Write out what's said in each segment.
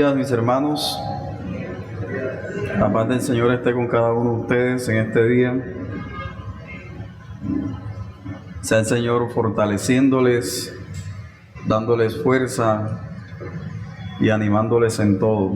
días, mis hermanos. La paz del Señor esté con cada uno de ustedes en este día. Sea el Señor fortaleciéndoles, dándoles fuerza y animándoles en todo.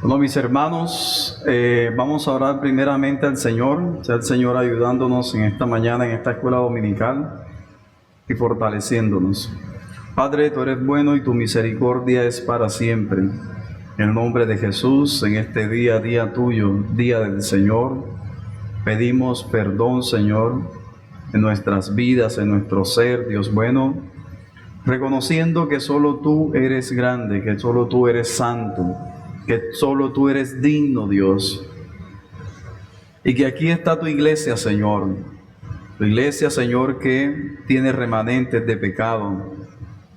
Bueno, mis hermanos, vamos a orar primeramente al Señor, sea el Señor ayudándonos en esta mañana, en esta escuela dominical y fortaleciéndonos. Padre, tú eres bueno y tu misericordia es para siempre. En el nombre de Jesús, en este día, día tuyo, día del Señor, pedimos perdón, Señor, en nuestras vidas, en nuestro ser, Dios bueno, reconociendo que solo tú eres grande, que solo tú eres santo, que solo tú eres digno, Dios. Y que aquí está tu iglesia, Señor. Tu iglesia, Señor, que tiene remanentes de pecado.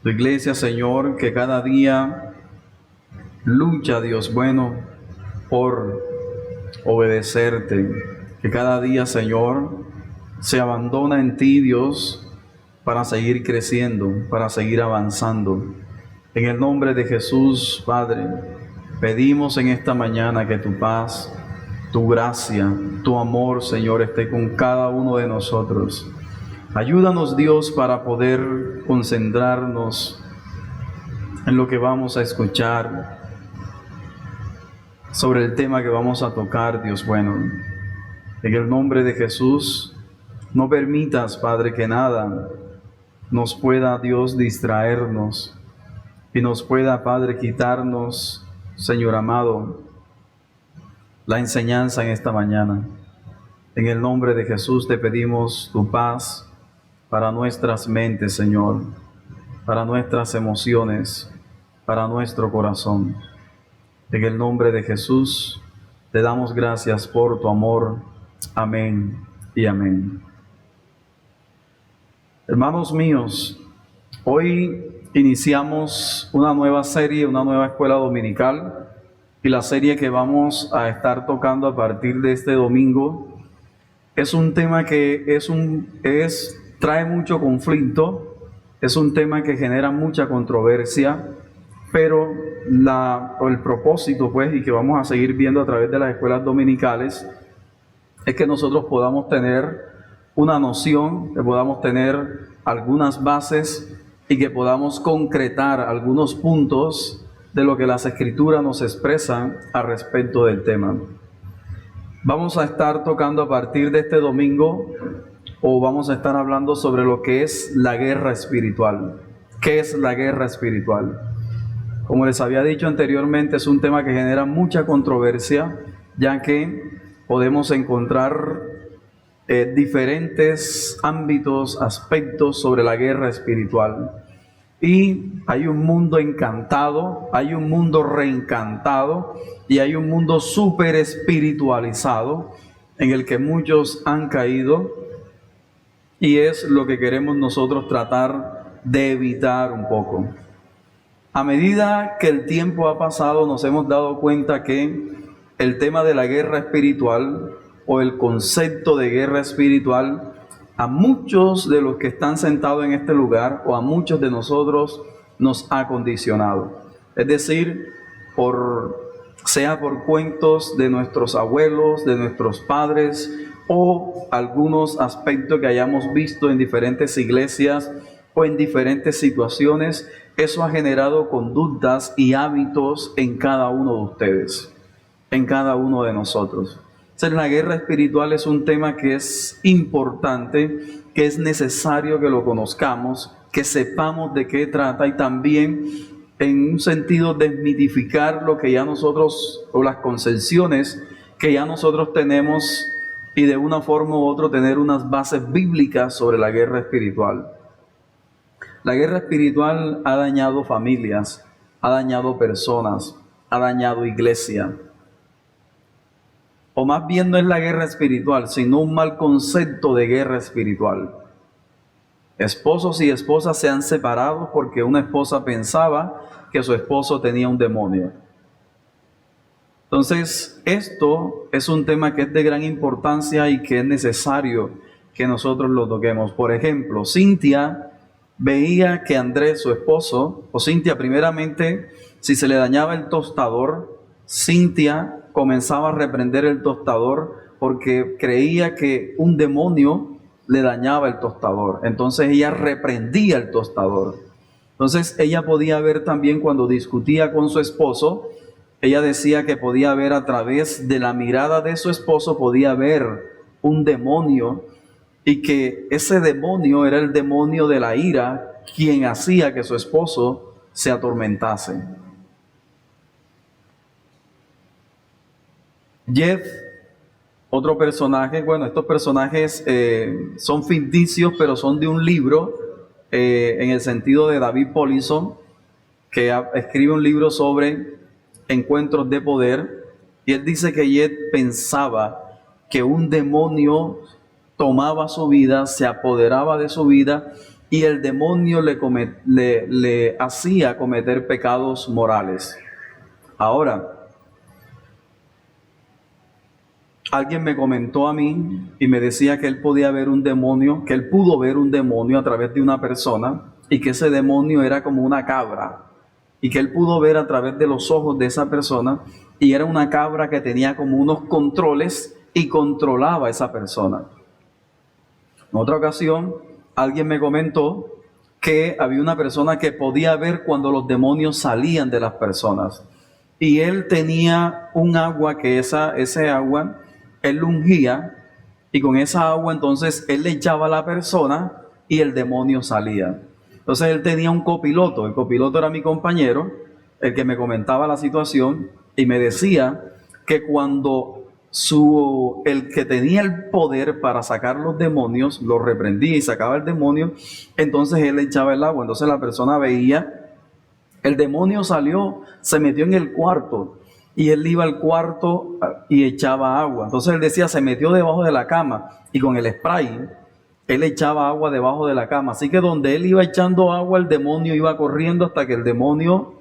Tu iglesia, Señor, que cada día lucha, Dios bueno, por obedecerte. Que cada día, Señor, se abandona en ti, Dios, para seguir creciendo, para seguir avanzando. En el nombre de Jesús, Padre, pedimos en esta mañana que tu paz, tu gracia, tu amor, Señor, esté con cada uno de nosotros. Ayúdanos, Dios, para poder concentrarnos en lo que vamos a escuchar, sobre el tema que vamos a tocar, Dios bueno. En el nombre de Jesús, no permitas, Padre, que nada nos pueda, Dios, distraernos y nos pueda, Padre, quitarnos, Señor amado, la enseñanza en esta mañana. En el nombre de Jesús te pedimos tu paz para nuestras mentes, Señor, para nuestras emociones, para nuestro corazón. En el nombre de Jesús te damos gracias por tu amor. Amén y amén. Hermanos míos, hoy iniciamos una nueva serie, una nueva escuela dominical, y la serie que vamos a estar tocando a partir de este domingo es un tema que trae mucho conflicto, es un tema que genera mucha controversia, pero el propósito, pues, y que vamos a seguir viendo a través de las escuelas dominicales, es que nosotros podamos tener una noción, que podamos tener algunas bases y que podamos concretar algunos puntos de lo que las Escrituras nos expresan al respecto del tema. Vamos a estar tocando a partir de este domingo, o vamos a estar hablando sobre lo que es la guerra espiritual. ¿Qué es la guerra espiritual? Como les había dicho anteriormente, es un tema que genera mucha controversia, ya que podemos encontrar diferentes ámbitos, aspectos sobre la guerra espiritual. Y hay un mundo encantado, hay un mundo reencantado y hay un mundo súper espiritualizado en el que muchos han caído, y es lo que queremos nosotros tratar de evitar un poco. A medida que el tiempo ha pasado, nos hemos dado cuenta que el tema de la guerra espiritual o el concepto de guerra espiritual, a muchos de los que están sentados en este lugar o a muchos de nosotros nos ha condicionado. Es decir, sea por cuentos de nuestros abuelos, de nuestros padres, o algunos aspectos que hayamos visto en diferentes iglesias o en diferentes situaciones, eso ha generado conductas y hábitos en cada uno de ustedes, en cada uno de nosotros. Entonces, la guerra espiritual es un tema que es importante, que es necesario que lo conozcamos, que sepamos de qué trata, y también en un sentido desmitificar lo que ya nosotros, o las concepciones que ya nosotros tenemos, y de una forma u otra tener unas bases bíblicas sobre la guerra espiritual. La guerra espiritual ha dañado familias, ha dañado personas, ha dañado iglesia. O más bien no es la guerra espiritual, sino un mal concepto de guerra espiritual. Esposos y esposas se han separado porque una esposa pensaba que su esposo tenía un demonio. Entonces, esto es un tema que es de gran importancia y que es necesario que nosotros lo toquemos. Por ejemplo, Cintia veía que Andrés, su esposo, o Cintia primeramente, si se le dañaba el tostador, Cintia comenzaba a reprender el tostador porque creía que un demonio le dañaba el tostador. Entonces ella reprendía el tostador. Entonces ella podía ver también cuando discutía con su esposo, ella decía que podía ver a través de la mirada de su esposo, podía ver un demonio y que ese demonio era el demonio de la ira, quien hacía que su esposo se atormentase. Jeff, otro personaje, bueno, estos personajes son ficticios, pero son de un libro, en el sentido de David Paulison, que escribe un libro sobre encuentros de poder, y él dice que Jeff pensaba que un demonio tomaba su vida, se apoderaba de su vida, y el demonio le hacía cometer pecados morales. Ahora, alguien me comentó a mí y me decía que él podía ver un demonio, que él pudo ver un demonio a través de una persona y que ese demonio era como una cabra y que él pudo ver a través de los ojos de esa persona y era una cabra que tenía como unos controles y controlaba a esa persona. En otra ocasión, alguien me comentó que había una persona que podía ver cuando los demonios salían de las personas y él tenía un agua que ese agua él lo ungía y con esa agua entonces él le echaba a la persona y el demonio salía. Entonces él tenía un copiloto, el copiloto era mi compañero, el que me comentaba la situación y me decía que cuando el que tenía el poder para sacar los demonios, lo reprendía y sacaba el demonio, entonces él le echaba el agua, entonces la persona veía, el demonio salió, se metió en el cuarto, y él iba al cuarto y echaba agua. Entonces él decía, se metió debajo de la cama y con el spray, él echaba agua debajo de la cama. Así que donde él iba echando agua, el demonio iba corriendo hasta que el demonio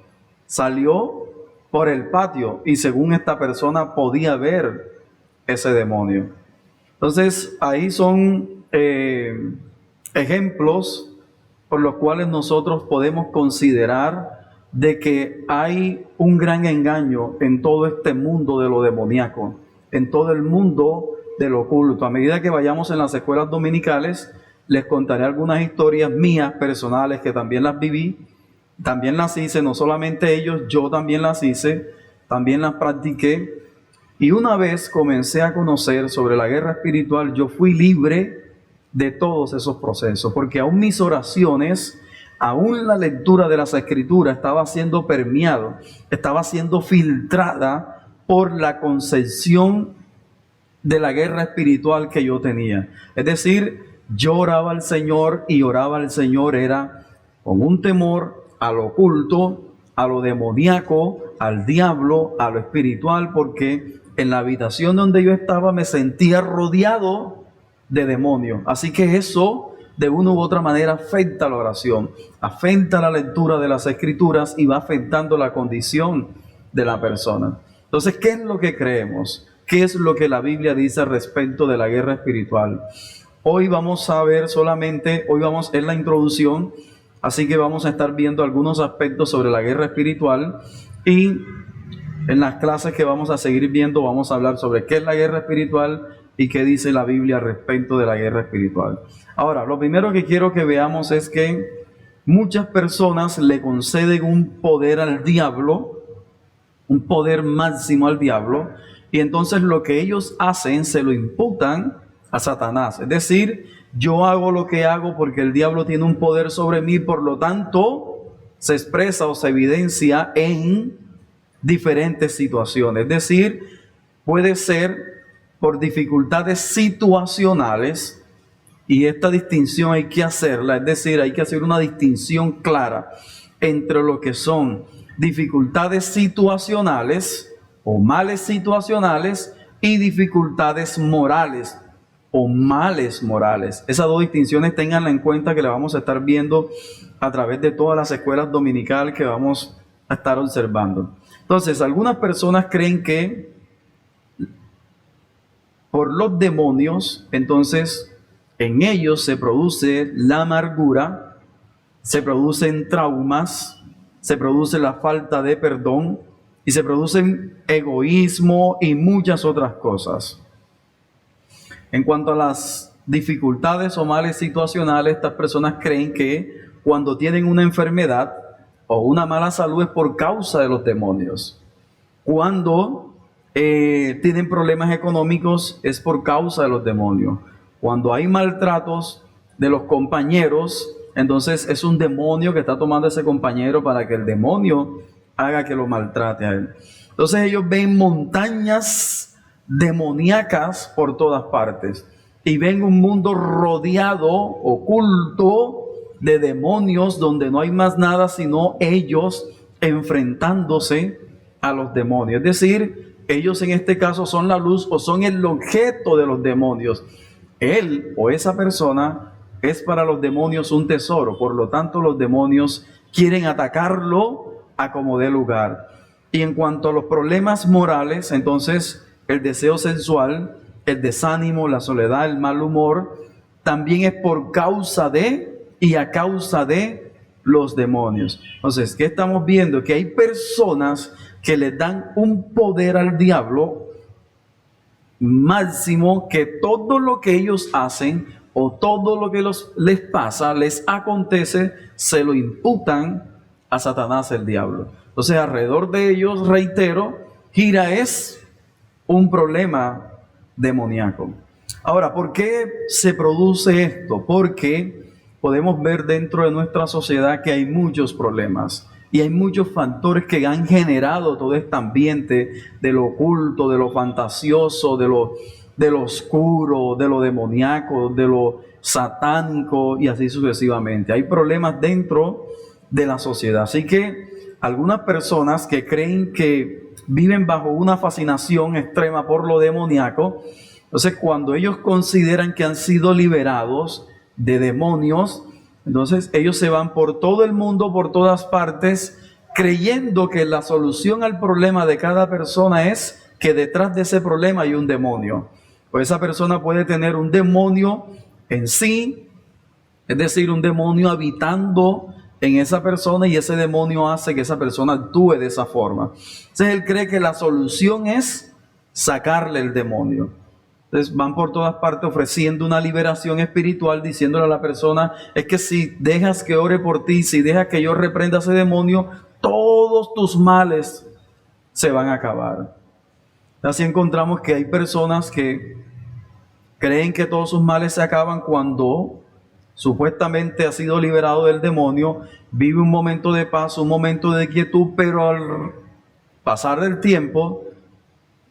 salió por el patio. Y según esta persona podía ver ese demonio. Entonces ahí son ejemplos por los cuales nosotros podemos considerar de que hay un gran engaño en todo este mundo de lo demoníaco, en todo el mundo de lo oculto. A medida que vayamos en las escuelas dominicales, les contaré algunas historias mías personales que también las viví, también las hice, no solamente ellos, yo también las hice, también las practiqué. Y una vez comencé a conocer sobre la guerra espiritual, yo fui libre de todos esos procesos, porque aún mis oraciones, aún la lectura de las escrituras estaba siendo permeado, estaba siendo filtrada por la concepción de la guerra espiritual que yo tenía. Es decir, yo oraba al Señor y oraba al Señor era con un temor a lo oculto, a lo demoníaco, al diablo, a lo espiritual, porque en la habitación donde yo estaba me sentía rodeado de demonios. Así que eso de una u otra manera afecta la oración, afecta la lectura de las escrituras y va afectando la condición de la persona. Entonces, ¿qué es lo que creemos? ¿Qué es lo que la Biblia dice respecto de la guerra espiritual? Hoy vamos a ver solamente, en la introducción, así que vamos a estar viendo algunos aspectos sobre la guerra espiritual y en las clases que vamos a seguir viendo vamos a hablar sobre qué es la guerra espiritual y qué dice la Biblia respecto de la guerra espiritual. Ahora, lo primero que quiero que veamos es que muchas personas le conceden un poder al diablo, un poder máximo al diablo, y entonces lo que ellos hacen se lo imputan a Satanás. Es decir, yo hago lo que hago porque el diablo tiene un poder sobre mí, por lo tanto se expresa o se evidencia en diferentes situaciones. Es decir, puede ser por dificultades situacionales, y esta distinción hay que hacerla, es decir, hay que hacer una distinción clara entre lo que son dificultades situacionales o males situacionales y dificultades morales o males morales. Esas dos distinciones ténganla en cuenta, que la vamos a estar viendo a través de todas las escuelas dominicales que vamos a estar observando. Entonces, algunas personas creen que por los demonios, entonces en ellos se produce la amargura, se producen traumas, se produce la falta de perdón y se producen egoísmo y muchas otras cosas. En cuanto a las dificultades o males situacionales, estas personas creen que cuando tienen una enfermedad o una mala salud es por causa de los demonios. Cuando tienen problemas económicos es por causa de los demonios. Cuando hay maltratos de los compañeros, entonces es un demonio que está tomando a ese compañero para que el demonio haga que lo maltrate a él. Entonces ellos ven montañas demoníacas por todas partes y ven un mundo rodeado, oculto de demonios, donde no hay más nada sino ellos enfrentándose a los demonios. Es decir, ellos en este caso son la luz o son el objeto de los demonios. Él o esa persona es para los demonios un tesoro, por lo tanto los demonios quieren atacarlo a como dé lugar. Y en cuanto a los problemas morales, entonces el deseo sensual, el desánimo, la soledad, el mal humor, también es por causa de y a causa de los demonios. Entonces, ¿qué estamos viendo? Que hay personas que le dan un poder al diablo máximo, que todo lo que ellos hacen o todo lo que les pasa, les acontece, se lo imputan a Satanás, el diablo. Entonces, alrededor de ellos, reitero, gira es un problema demoníaco. Ahora, ¿por qué se produce esto? Porque podemos ver dentro de nuestra sociedad que hay muchos problemas y hay muchos factores que han generado todo este ambiente de lo oculto, de lo fantasioso, de lo oscuro, de lo demoníaco, de lo satánico y así sucesivamente. Hay problemas dentro de la sociedad. Así que algunas personas que creen que viven bajo una fascinación extrema por lo demoníaco, entonces cuando ellos consideran que han sido liberados de demonios, entonces ellos se van por todo el mundo, por todas partes, creyendo que la solución al problema de cada persona es que detrás de ese problema hay un demonio. Pues esa persona puede tener un demonio en sí, es decir, un demonio habitando en esa persona, y ese demonio hace que esa persona actúe de esa forma. Entonces él cree que la solución es sacarle el demonio. Entonces van por todas partes ofreciendo una liberación espiritual, diciéndole a la persona, es que si dejas que ore por ti, si dejas que yo reprenda a ese demonio, todos tus males se van a acabar. Así encontramos que hay personas que creen que todos sus males se acaban cuando supuestamente ha sido liberado del demonio, vive un momento de paz, un momento de quietud, pero al pasar del tiempo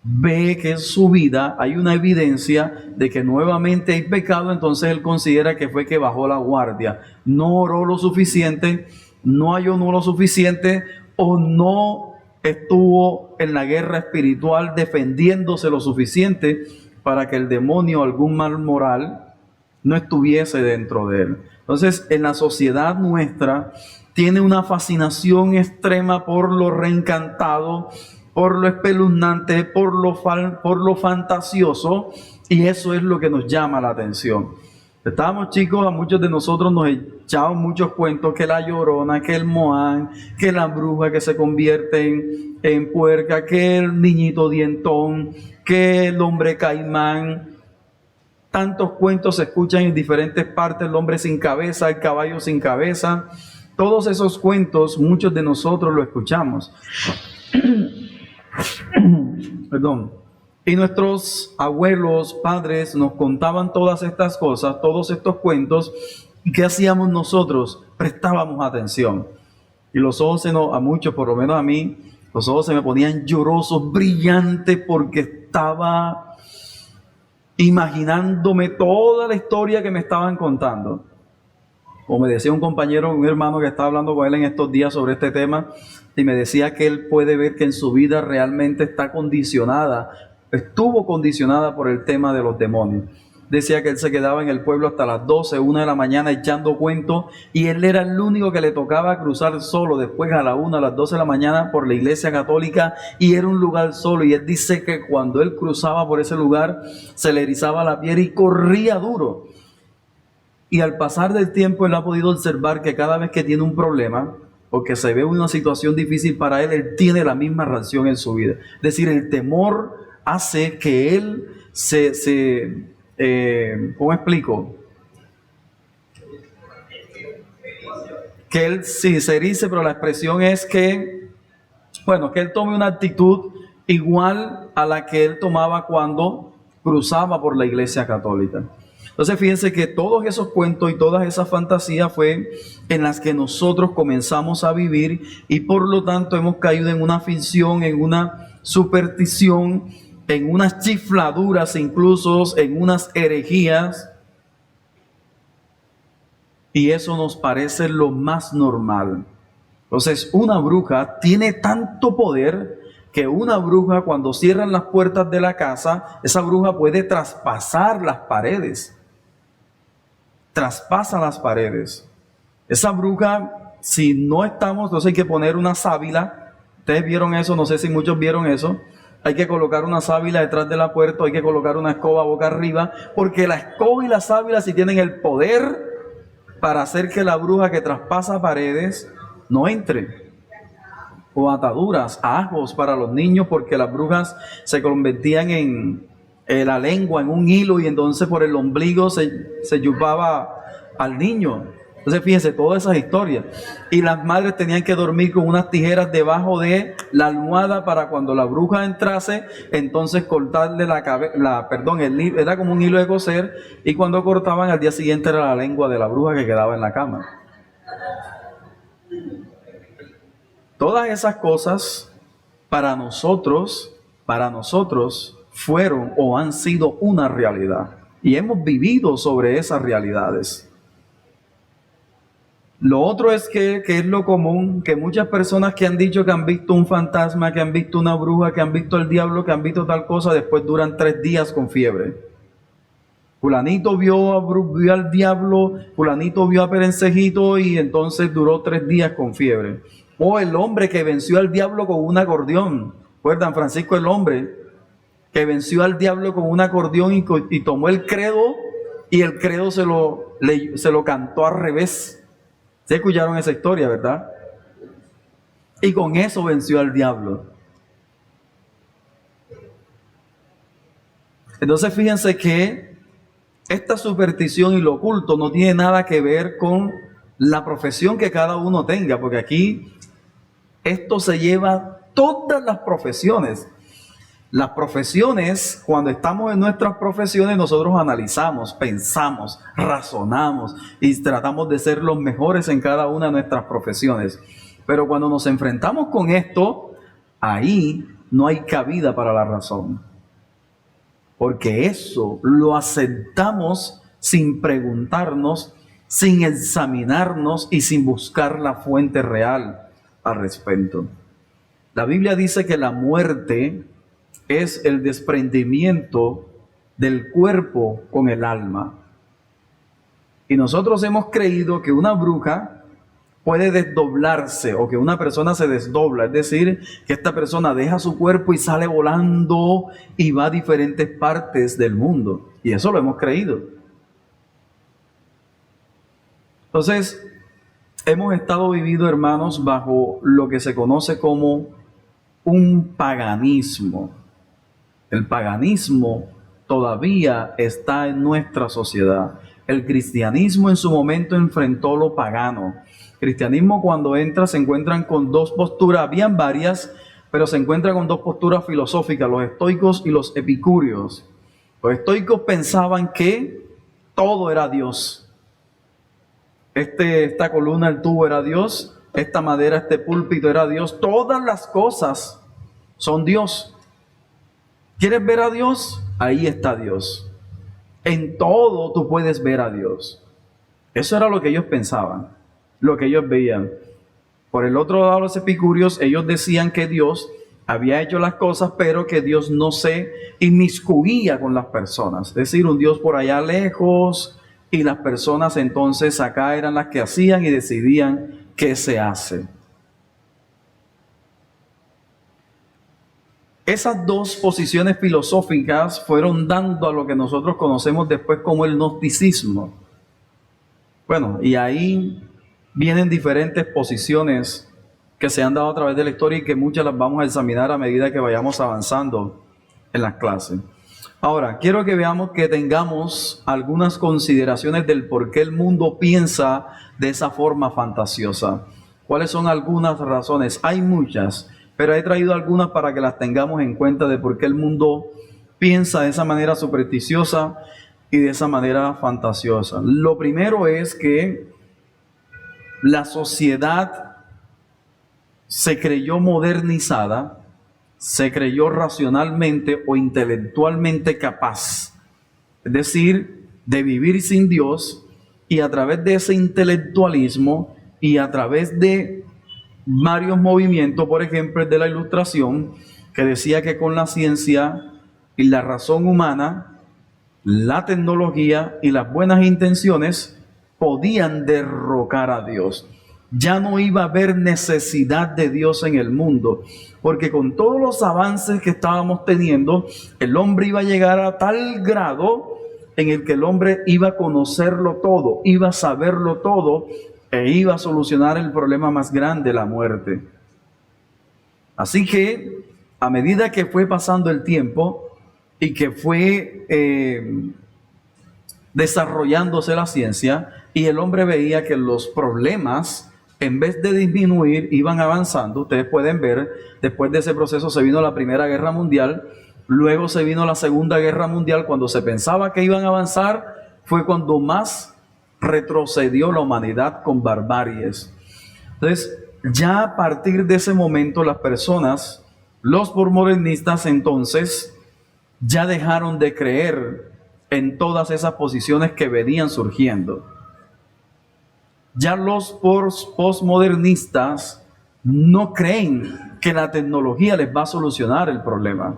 ve que en su vida hay una evidencia de que nuevamente hay pecado. Entonces él considera que fue que bajó la guardia, no oró lo suficiente, no ayunó lo suficiente o no estuvo en la guerra espiritual defendiéndose lo suficiente para que el demonio, algún mal moral, no estuviese dentro de él. Entonces, en la sociedad nuestra tiene una fascinación extrema por lo reencantado, por lo espeluznante, por lo fantasioso, y eso es lo que nos llama la atención. Estábamos chicos, a muchos de nosotros nos echaban muchos cuentos, que la Llorona, que el Moán, que la bruja que se convierte en puerca, que el niñito dientón, que el hombre caimán. Tantos cuentos se escuchan en diferentes partes, el hombre sin cabeza, el caballo sin cabeza. Todos esos cuentos, muchos de nosotros lo escuchamos. Perdón. Y nuestros abuelos, padres, nos contaban todas estas cosas, todos estos cuentos. ¿Y qué hacíamos nosotros? Prestábamos atención. Y los ojos a muchos, por lo menos a mí, los ojos se me ponían llorosos, brillantes, porque estaba imaginándome toda la historia que me estaban contando. Como me decía un compañero, un hermano que estaba hablando con él en estos días sobre este tema, y me decía que él puede ver que en su vida realmente estuvo condicionada por el tema de los demonios. Decía que él se quedaba en el pueblo hasta las 12, 1 de la mañana echando cuentos, y él era el único que le tocaba cruzar solo después a la 1, a las 12 de la mañana por la iglesia católica, y era un lugar solo, y él dice que cuando él cruzaba por ese lugar se le erizaba la piel y corría duro. Y al pasar del tiempo él ha podido observar que cada vez que tiene un problema o que se ve una situación difícil para él, él tiene la misma reacción en su vida. Es decir, el temor hace que él ¿cómo explico? Que él sí se erice, pero la expresión es que, bueno, que él tome una actitud igual a la que él tomaba cuando cruzaba por la iglesia católica. Entonces fíjense que todos esos cuentos y todas esas fantasías fue en las que nosotros comenzamos a vivir, y por lo tanto hemos caído en una ficción, en una superstición, en unas chifladuras, incluso en unas herejías, y eso nos parece lo más normal. Entonces una bruja tiene tanto poder que una bruja, cuando cierran las puertas de la casa, esa bruja puede traspasar las paredes. Traspasa las paredes. Esa bruja, si no estamos, entonces hay que poner una sábila. Ustedes vieron eso, no sé si muchos vieron eso. Hay que colocar una sábila detrás de la puerta, hay que colocar una escoba boca arriba, porque la escoba y la sábila sí tienen el poder para hacer que la bruja que traspasa paredes no entre. O ataduras, ajos para los niños, porque las brujas se convertían en la lengua, en un hilo, y entonces por el ombligo se chupaba al niño. Entonces fíjense, todas esas historias. Y las madres tenían que dormir con unas tijeras debajo de la almohada para cuando la bruja entrase, entonces cortarle el hilo, era como un hilo de coser, y cuando cortaban al día siguiente era la lengua de la bruja que quedaba en la cama. Todas esas cosas para nosotros fueron o han sido una realidad, y hemos vivido sobre esas realidades. Lo otro es que es lo común, que muchas personas que han dicho que han visto un fantasma, que han visto una bruja, que han visto el diablo, que han visto tal cosa, después duran 3 días con fiebre. Fulanito vio al diablo, fulanito vio a Perencejito, y entonces duró 3 días con fiebre. O el hombre que venció al diablo con un acordeón. ¿Recuerdan? Francisco, el hombre que venció al diablo con un acordeón y tomó el credo, y el credo se lo cantó al revés. ¿Se escucharon esa historia, verdad? Y con eso venció al diablo. Entonces fíjense que esta superstición y lo oculto no tiene nada que ver con la profesión que cada uno tenga, porque aquí esto se lleva todas las profesiones. Las profesiones, cuando estamos en nuestras profesiones, nosotros analizamos, pensamos, razonamos y tratamos de ser los mejores en cada una de nuestras profesiones. Pero cuando nos enfrentamos con esto, ahí no hay cabida para la razón. Porque eso lo aceptamos sin preguntarnos, sin examinarnos y sin buscar la fuente real al respecto. La Biblia dice que la muerte es el desprendimiento del cuerpo con el alma. Y nosotros hemos creído que una bruja puede desdoblarse, o que una persona se desdobla, es decir, que esta persona deja su cuerpo y sale volando y va a diferentes partes del mundo. Y eso lo hemos creído. Entonces, hemos estado viviendo, hermanos, bajo lo que se conoce como un paganismo. El paganismo todavía está en nuestra sociedad. El cristianismo en su momento enfrentó lo pagano. El cristianismo, cuando entra, se encuentran con 2 posturas, habían varias, pero se encuentran con 2 posturas filosóficas, los estoicos y los epicúreos. Los estoicos pensaban que todo era Dios. Esta columna, el tubo era Dios, esta madera, este púlpito era Dios, todas las cosas son Dios. ¿Quieres ver a Dios? Ahí está Dios. En todo tú puedes ver a Dios. Eso era lo que ellos pensaban, lo que ellos veían. Por el otro lado, los epicúreos, ellos decían que Dios había hecho las cosas, pero que Dios no se inmiscuía con las personas. Es decir, un Dios por allá lejos, y las personas entonces acá eran las que hacían y decidían qué se hace. Esas dos posiciones filosóficas fueron dando a lo que nosotros conocemos después como el gnosticismo. Bueno, y ahí vienen diferentes posiciones que se han dado a través de la historia y que muchas las vamos a examinar a medida que vayamos avanzando en las clases. Ahora, quiero que veamos que tengamos algunas consideraciones del por qué el mundo piensa de esa forma fantasiosa. ¿Cuáles son algunas razones? Hay muchas, pero he traído algunas para que las tengamos en cuenta de por qué el mundo piensa de esa manera supersticiosa y de esa manera fantasiosa. Lo primero es que la sociedad se creyó modernizada, se creyó racionalmente o intelectualmente capaz, es decir, de vivir sin Dios, y a través de ese intelectualismo y a través de varios movimientos, por ejemplo, el de la Ilustración, que decía que con la ciencia y la razón humana, la tecnología y las buenas intenciones podían derrocar a Dios. Ya no iba a haber necesidad de Dios en el mundo, porque con todos los avances que estábamos teniendo, el hombre iba a llegar a tal grado en el que el hombre iba a conocerlo todo, iba a saberlo todo, e iba a solucionar el problema más grande, la muerte. Así que, a medida que fue pasando el tiempo y que fue desarrollándose la ciencia, y el hombre veía que los problemas, en vez de disminuir, iban avanzando. Ustedes pueden ver, después de ese proceso se vino la Primera Guerra Mundial, luego se vino la Segunda Guerra Mundial. Cuando se pensaba que iban a avanzar, fue cuando más retrocedió la humanidad con barbaries. Entonces, ya a partir de ese momento, las personas, los postmodernistas entonces, ya dejaron de creer en todas esas posiciones que venían surgiendo. Ya los postmodernistas no creen que la tecnología les va a solucionar el problema.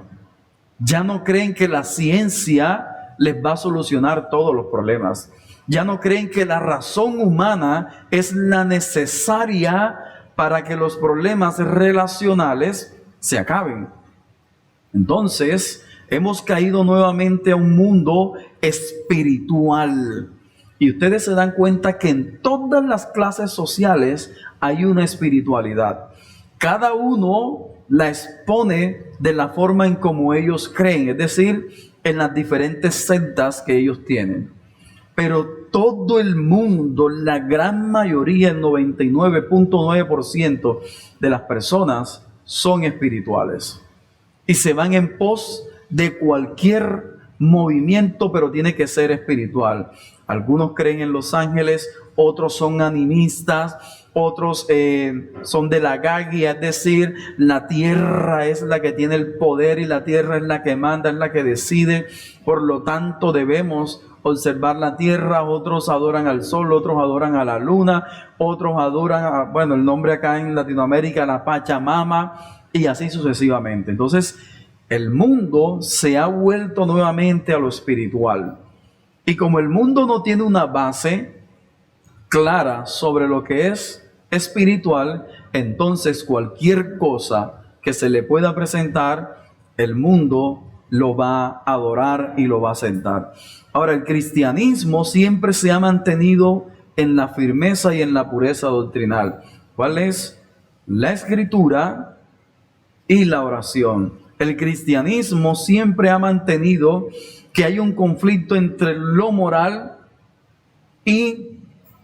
Ya no creen que la ciencia les va a solucionar todos los problemas. Ya no creen que la razón humana es la necesaria para que los problemas relacionales se acaben. Entonces, hemos caído nuevamente a un mundo espiritual. Y ustedes se dan cuenta que en todas las clases sociales hay una espiritualidad. Cada uno la expone de la forma en como ellos creen, es decir, en las diferentes sectas que ellos tienen. Pero todo el mundo, la gran mayoría, el 99.9% de las personas son espirituales. Y se van en pos de cualquier movimiento, pero tiene que ser espiritual. Algunos creen en los ángeles, otros son animistas, otros son de la gagia, es decir, la tierra es la que tiene el poder y la tierra es la que manda, es la que decide, por lo tanto debemos observar la tierra. Otros adoran al sol, otros adoran a la luna, otros adoran, el nombre acá en Latinoamérica, la Pachamama, y así sucesivamente. Entonces, el mundo se ha vuelto nuevamente a lo espiritual. Y como el mundo no tiene una base clara sobre lo que es espiritual, entonces cualquier cosa que se le pueda presentar, el mundo lo va a adorar y lo va a aceptar. Ahora, el cristianismo siempre se ha mantenido en la firmeza y en la pureza doctrinal. ¿Cuál es? La escritura y la oración. El cristianismo siempre ha mantenido que hay un conflicto entre lo moral y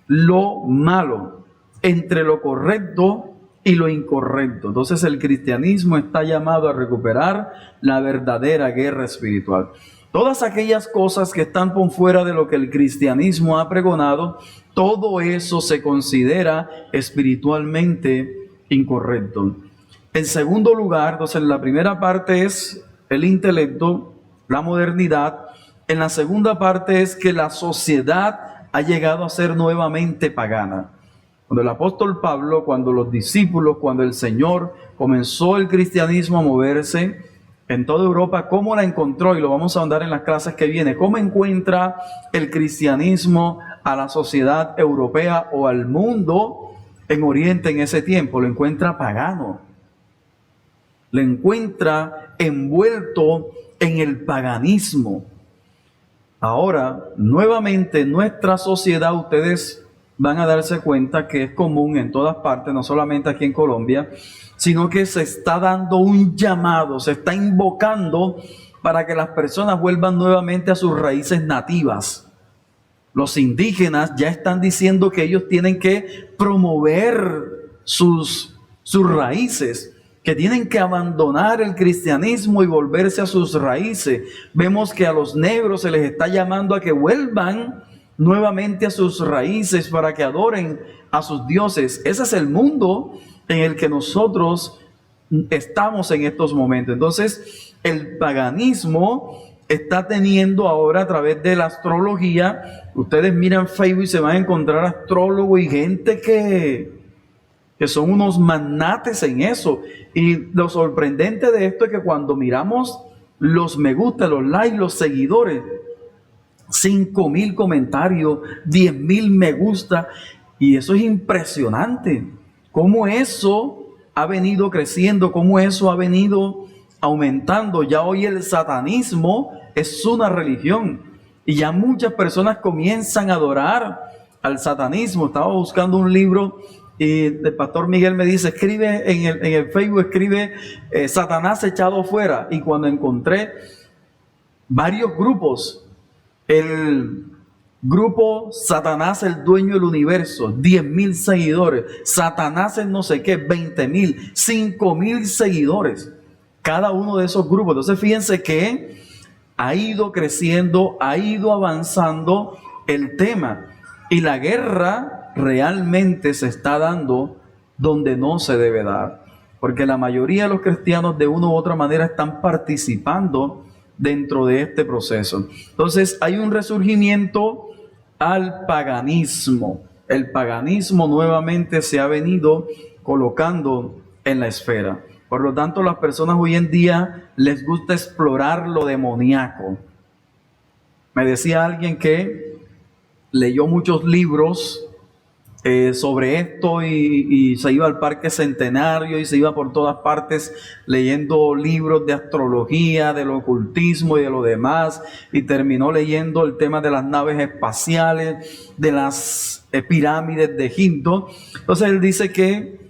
lo malo, entre lo correcto y lo incorrecto. Entonces el cristianismo está llamado a recuperar la verdadera guerra espiritual. Todas aquellas cosas que están por fuera de lo que el cristianismo ha pregonado, todo eso se considera espiritualmente incorrecto. En segundo lugar, entonces la primera parte es el intelecto, la modernidad. En la segunda parte es que la sociedad ha llegado a ser nuevamente pagana. Cuando el apóstol Pablo, cuando los discípulos, cuando el Señor comenzó el cristianismo a moverse en toda Europa, ¿cómo la encontró? Y lo vamos a ahondar en las clases que vienen. ¿Cómo encuentra el cristianismo a la sociedad europea o al mundo en Oriente en ese tiempo? Lo encuentra pagano. Lo encuentra envuelto en el paganismo. Ahora, nuevamente, en nuestra sociedad, ustedes van a darse cuenta que es común en todas partes, no solamente aquí en Colombia, sino que se está dando un llamado, se está invocando para que las personas vuelvan nuevamente a sus raíces nativas. Los indígenas ya están diciendo que ellos tienen que promover sus raíces, que tienen que abandonar el cristianismo y volverse a sus raíces. Vemos que a los negros se les está llamando a que vuelvan nuevamente a sus raíces para que adoren a sus dioses. Ese es el mundo en el que nosotros estamos en estos momentos. Entonces, el paganismo está teniendo ahora a través de la astrología, ustedes miran Facebook y se van a encontrar astrólogos y gente que son unos magnates en eso. Y lo sorprendente de esto es que cuando miramos los me gusta, los likes, los seguidores, 5,000 comentarios, 10,000 me gusta, y eso es impresionante. Cómo eso ha venido creciendo, cómo eso ha venido aumentando. Ya hoy el satanismo es una religión y ya muchas personas comienzan a adorar al satanismo. Estaba buscando un libro y el pastor Miguel me dice, escribe en el Facebook, escribe Satanás echado fuera. Y cuando encontré varios grupos, el grupo Satanás el dueño del universo, 10,000 seguidores, Satanás el no sé qué, 20,000, 5,000 seguidores, cada uno de esos grupos. Entonces fíjense que ha ido creciendo, ha ido avanzando el tema, y la guerra realmente se está dando donde no se debe dar, porque la mayoría de los cristianos de una u otra manera están participando dentro de este proceso. Entonces hay un resurgimiento al paganismo. El paganismo nuevamente se ha venido colocando en la esfera. Por lo tanto, las personas hoy en día les gusta explorar lo demoníaco. Me decía alguien que leyó muchos libros sobre esto y se iba al Parque Centenario y se iba por todas partes leyendo libros de astrología, del ocultismo y de lo demás, y terminó leyendo el tema de las naves espaciales, de las pirámides de Egipto. Entonces él dice que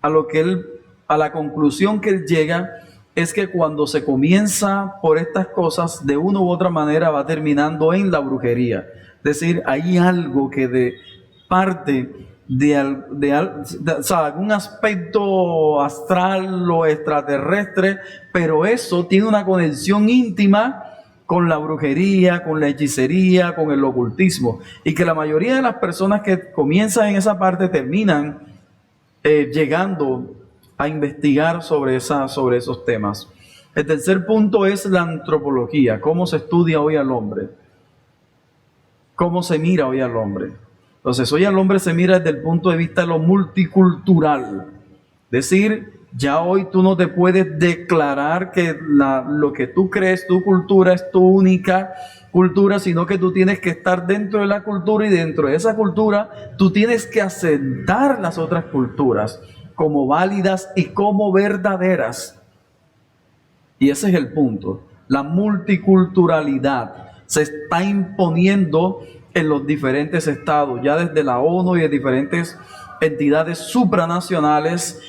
a la conclusión que él llega es que cuando se comienza por estas cosas, de una u otra manera va terminando en la brujería. Es decir, hay algo que de parte de algún aspecto astral o extraterrestre, pero eso tiene una conexión íntima con la brujería, con la hechicería, con el ocultismo, y que la mayoría de las personas que comienzan en esa parte terminan llegando a investigar sobre esos temas. El tercer punto es la antropología, cómo se estudia hoy al hombre, cómo se mira hoy al hombre. Entonces, hoy al hombre se mira desde el punto de vista de lo multicultural. Es decir, ya hoy tú no te puedes declarar que lo que tú crees, tu cultura, es tu única cultura, sino que tú tienes que estar dentro de la cultura, y dentro de esa cultura tú tienes que aceptar las otras culturas como válidas y como verdaderas. Y ese es el punto. La multiculturalidad se está imponiendo en los diferentes estados, ya desde la ONU y de diferentes entidades supranacionales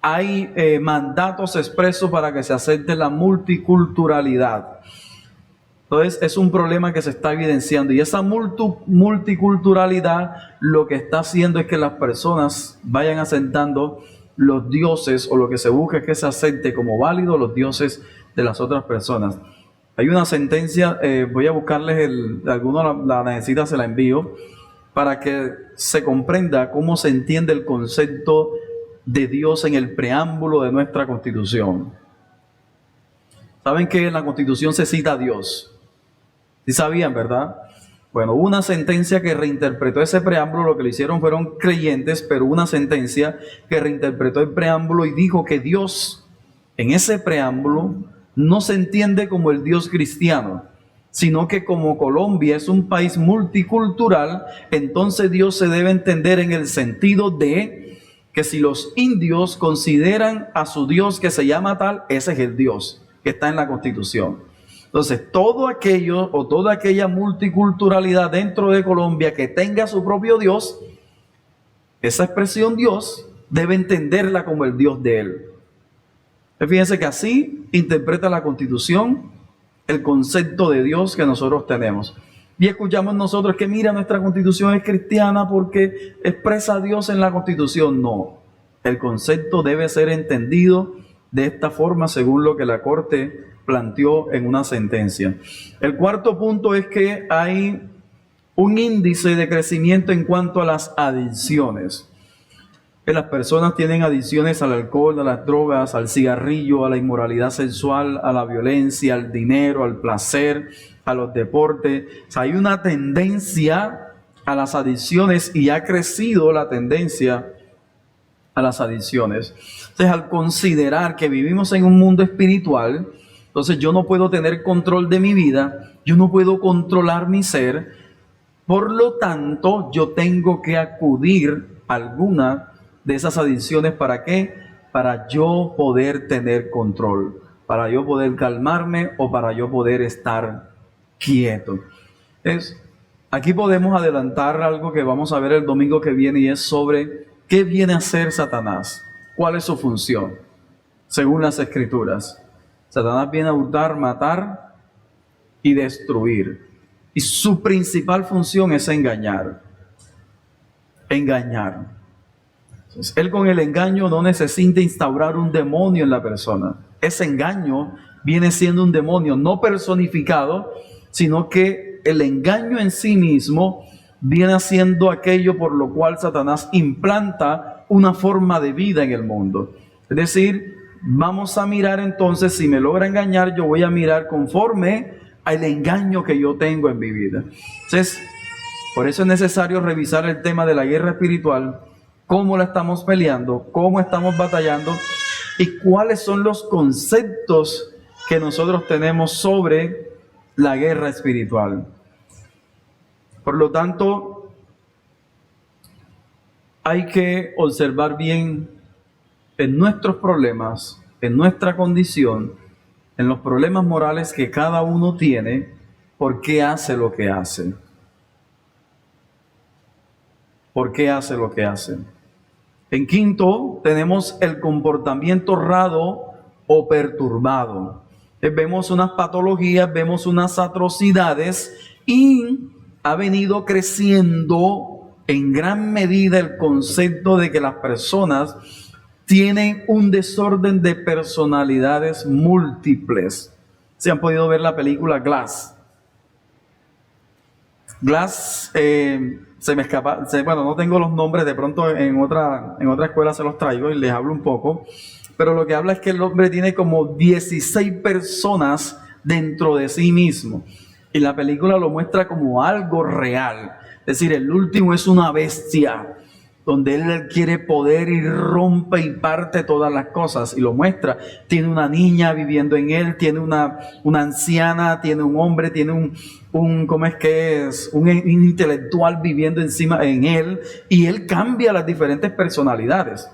hay mandatos expresos para que se acepte la multiculturalidad. Entonces es un problema que se está evidenciando, y esa multiculturalidad lo que está haciendo es que las personas vayan aceptando los dioses, o lo que se busca es que se acepte como válido los dioses de las otras personas. Hay una sentencia, voy a buscarles alguno la necesita, se la envío, para que se comprenda cómo se entiende el concepto de Dios en el preámbulo de nuestra Constitución. Saben que en la Constitución se cita a Dios. Sí sabían, ¿verdad? Bueno, hubo una sentencia que reinterpretó ese preámbulo, lo que lo hicieron fueron creyentes, pero hubo una sentencia que reinterpretó el preámbulo y dijo que Dios, en ese preámbulo, no se entiende como el Dios cristiano, sino que como Colombia es un país multicultural, entonces Dios se debe entender en el sentido de que si los indios consideran a su Dios que se llama tal, ese es el Dios que está en la Constitución. Entonces, todo aquello o toda aquella multiculturalidad dentro de Colombia que tenga su propio Dios, esa expresión Dios, debe entenderla como el Dios de él. Fíjense que así interpreta la Constitución el concepto de Dios que nosotros tenemos. Y escuchamos nosotros que mira, nuestra Constitución es cristiana porque expresa a Dios en la Constitución. No, el concepto debe ser entendido de esta forma según lo que la Corte planteó en una sentencia. El cuarto punto es que hay un índice de crecimiento en cuanto a las adicciones. Que las personas tienen adicciones al alcohol, a las drogas, al cigarrillo, a la inmoralidad sexual, a la violencia, al dinero, al placer, a los deportes. O sea, hay una tendencia a las adicciones y ha crecido la tendencia a las adicciones. Entonces, al considerar que vivimos en un mundo espiritual, entonces yo no puedo tener control de mi vida, yo no puedo controlar mi ser, por lo tanto, yo tengo que acudir a alguna de esas adicciones. ¿Para qué? Para yo poder tener control, para yo poder calmarme o para yo poder estar quieto. Aquí podemos adelantar algo que vamos a ver el domingo que viene y es sobre qué viene a hacer Satanás, cuál es su función, según las Escrituras. Satanás viene a hurtar, matar y destruir. Y su principal función es engañar. Engañar. Entonces, él con el engaño no necesita instaurar un demonio en la persona. Ese engaño viene siendo un demonio no personificado, sino que el engaño en sí mismo viene haciendo aquello por lo cual Satanás implanta una forma de vida en el mundo. Es decir, vamos a mirar entonces, si me logra engañar, yo voy a mirar conforme al engaño que yo tengo en mi vida. Entonces, por eso es necesario revisar el tema de la guerra espiritual, cómo la estamos peleando, cómo estamos batallando y cuáles son los conceptos que nosotros tenemos sobre la guerra espiritual. Por lo tanto, hay que observar bien en nuestros problemas, en nuestra condición, en los problemas morales que cada uno tiene, por qué hace lo que hace. ¿Por qué hace lo que hace? En quinto, tenemos el comportamiento raro o perturbado. Vemos unas patologías, vemos unas atrocidades y ha venido creciendo en gran medida el concepto de que las personas tienen un desorden de personalidades múltiples. ¿Se han podido ver la película Glass? Glass, se me escapa, bueno, no tengo los nombres, de pronto en otra escuela se los traigo y les hablo un poco, pero lo que habla es que el hombre tiene como 16 personas dentro de sí mismo, y la película lo muestra como algo real. Es decir, el último es una bestia, donde él quiere poder y rompe y parte todas las cosas, y lo muestra. Tiene una niña viviendo en él, tiene una anciana, tiene un hombre, tiene un intelectual viviendo encima en él, y él cambia las diferentes personalidades.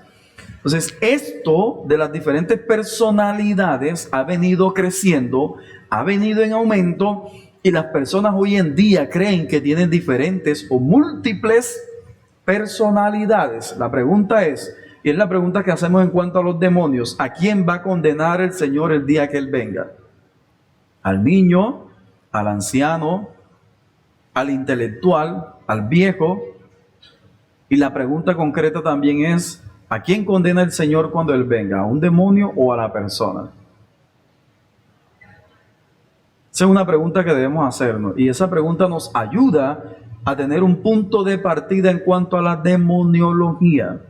Entonces, esto de las diferentes personalidades ha venido creciendo, ha venido en aumento, y las personas hoy en día creen que tienen diferentes o múltiples personalidades. La pregunta es, y es la pregunta que hacemos en cuanto a los demonios: ¿a quién va a condenar el Señor el día que Él venga? ¿Al niño, al anciano, al intelectual, al viejo? Y la pregunta concreta también es, ¿a quién condena el Señor cuando Él venga? ¿A un demonio o a la persona? Esa es una pregunta que debemos hacernos, y esa pregunta nos ayuda a tener un punto de partida en cuanto a la demoniología.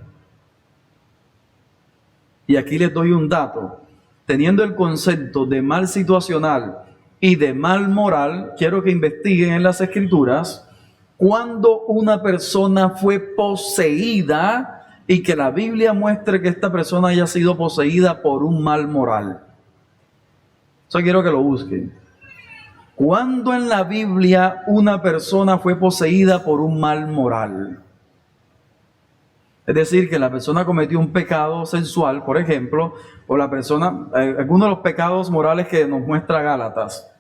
Y aquí les doy un dato. Teniendo el concepto de mal situacional y de mal moral, quiero que investiguen en las Escrituras cuando una persona fue poseída y que la Biblia muestre que esta persona haya sido poseída por un mal moral. Eso quiero que lo busquen. ¿Cuándo en la Biblia una persona fue poseída por un mal moral? Es decir, que la persona cometió un pecado sensual, por ejemplo, o la persona, algunos de los pecados morales que nos muestra Gálatas.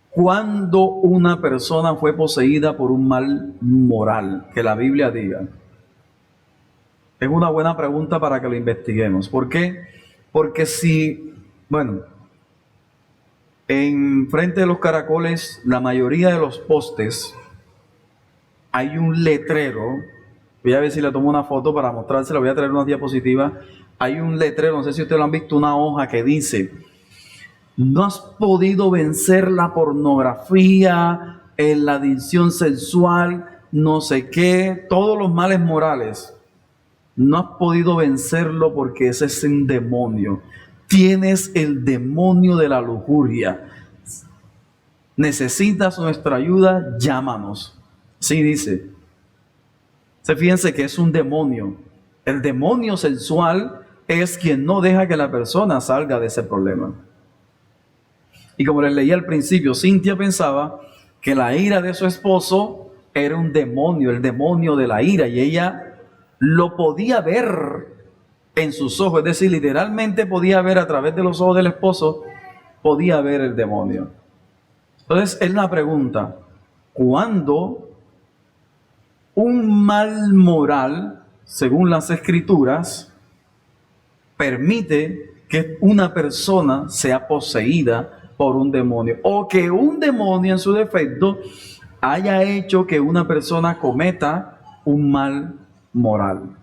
¿Cuándo una persona fue poseída por un mal moral? Que la Biblia diga. Es una buena pregunta para que lo investiguemos. ¿Por qué? Porque en frente de los caracoles, la mayoría de los postes, hay un letrero. Voy a ver si le tomo una foto para mostrársela. Voy a traer una diapositiva. Hay un letrero, no sé si ustedes lo han visto, una hoja que dice: no has podido vencer la pornografía, la adicción sexual, no sé qué, todos los males morales. No has podido vencerlo porque ese es un demonio. Tienes el demonio de la lujuria. Necesitas nuestra ayuda, llámanos. Sí dice. Fíjense que es un demonio. El demonio sensual es quien no deja que la persona salga de ese problema. Y como les leí al principio, Cintia pensaba que la ira de su esposo era un demonio, el demonio de la ira, y ella lo podía ver en sus ojos, es decir, literalmente podía ver a través de los ojos del esposo, podía ver el demonio. Entonces es la pregunta: ¿cuándo un mal moral, según las Escrituras, permite que una persona sea poseída por un demonio, o que un demonio en su defecto haya hecho que una persona cometa un mal moral?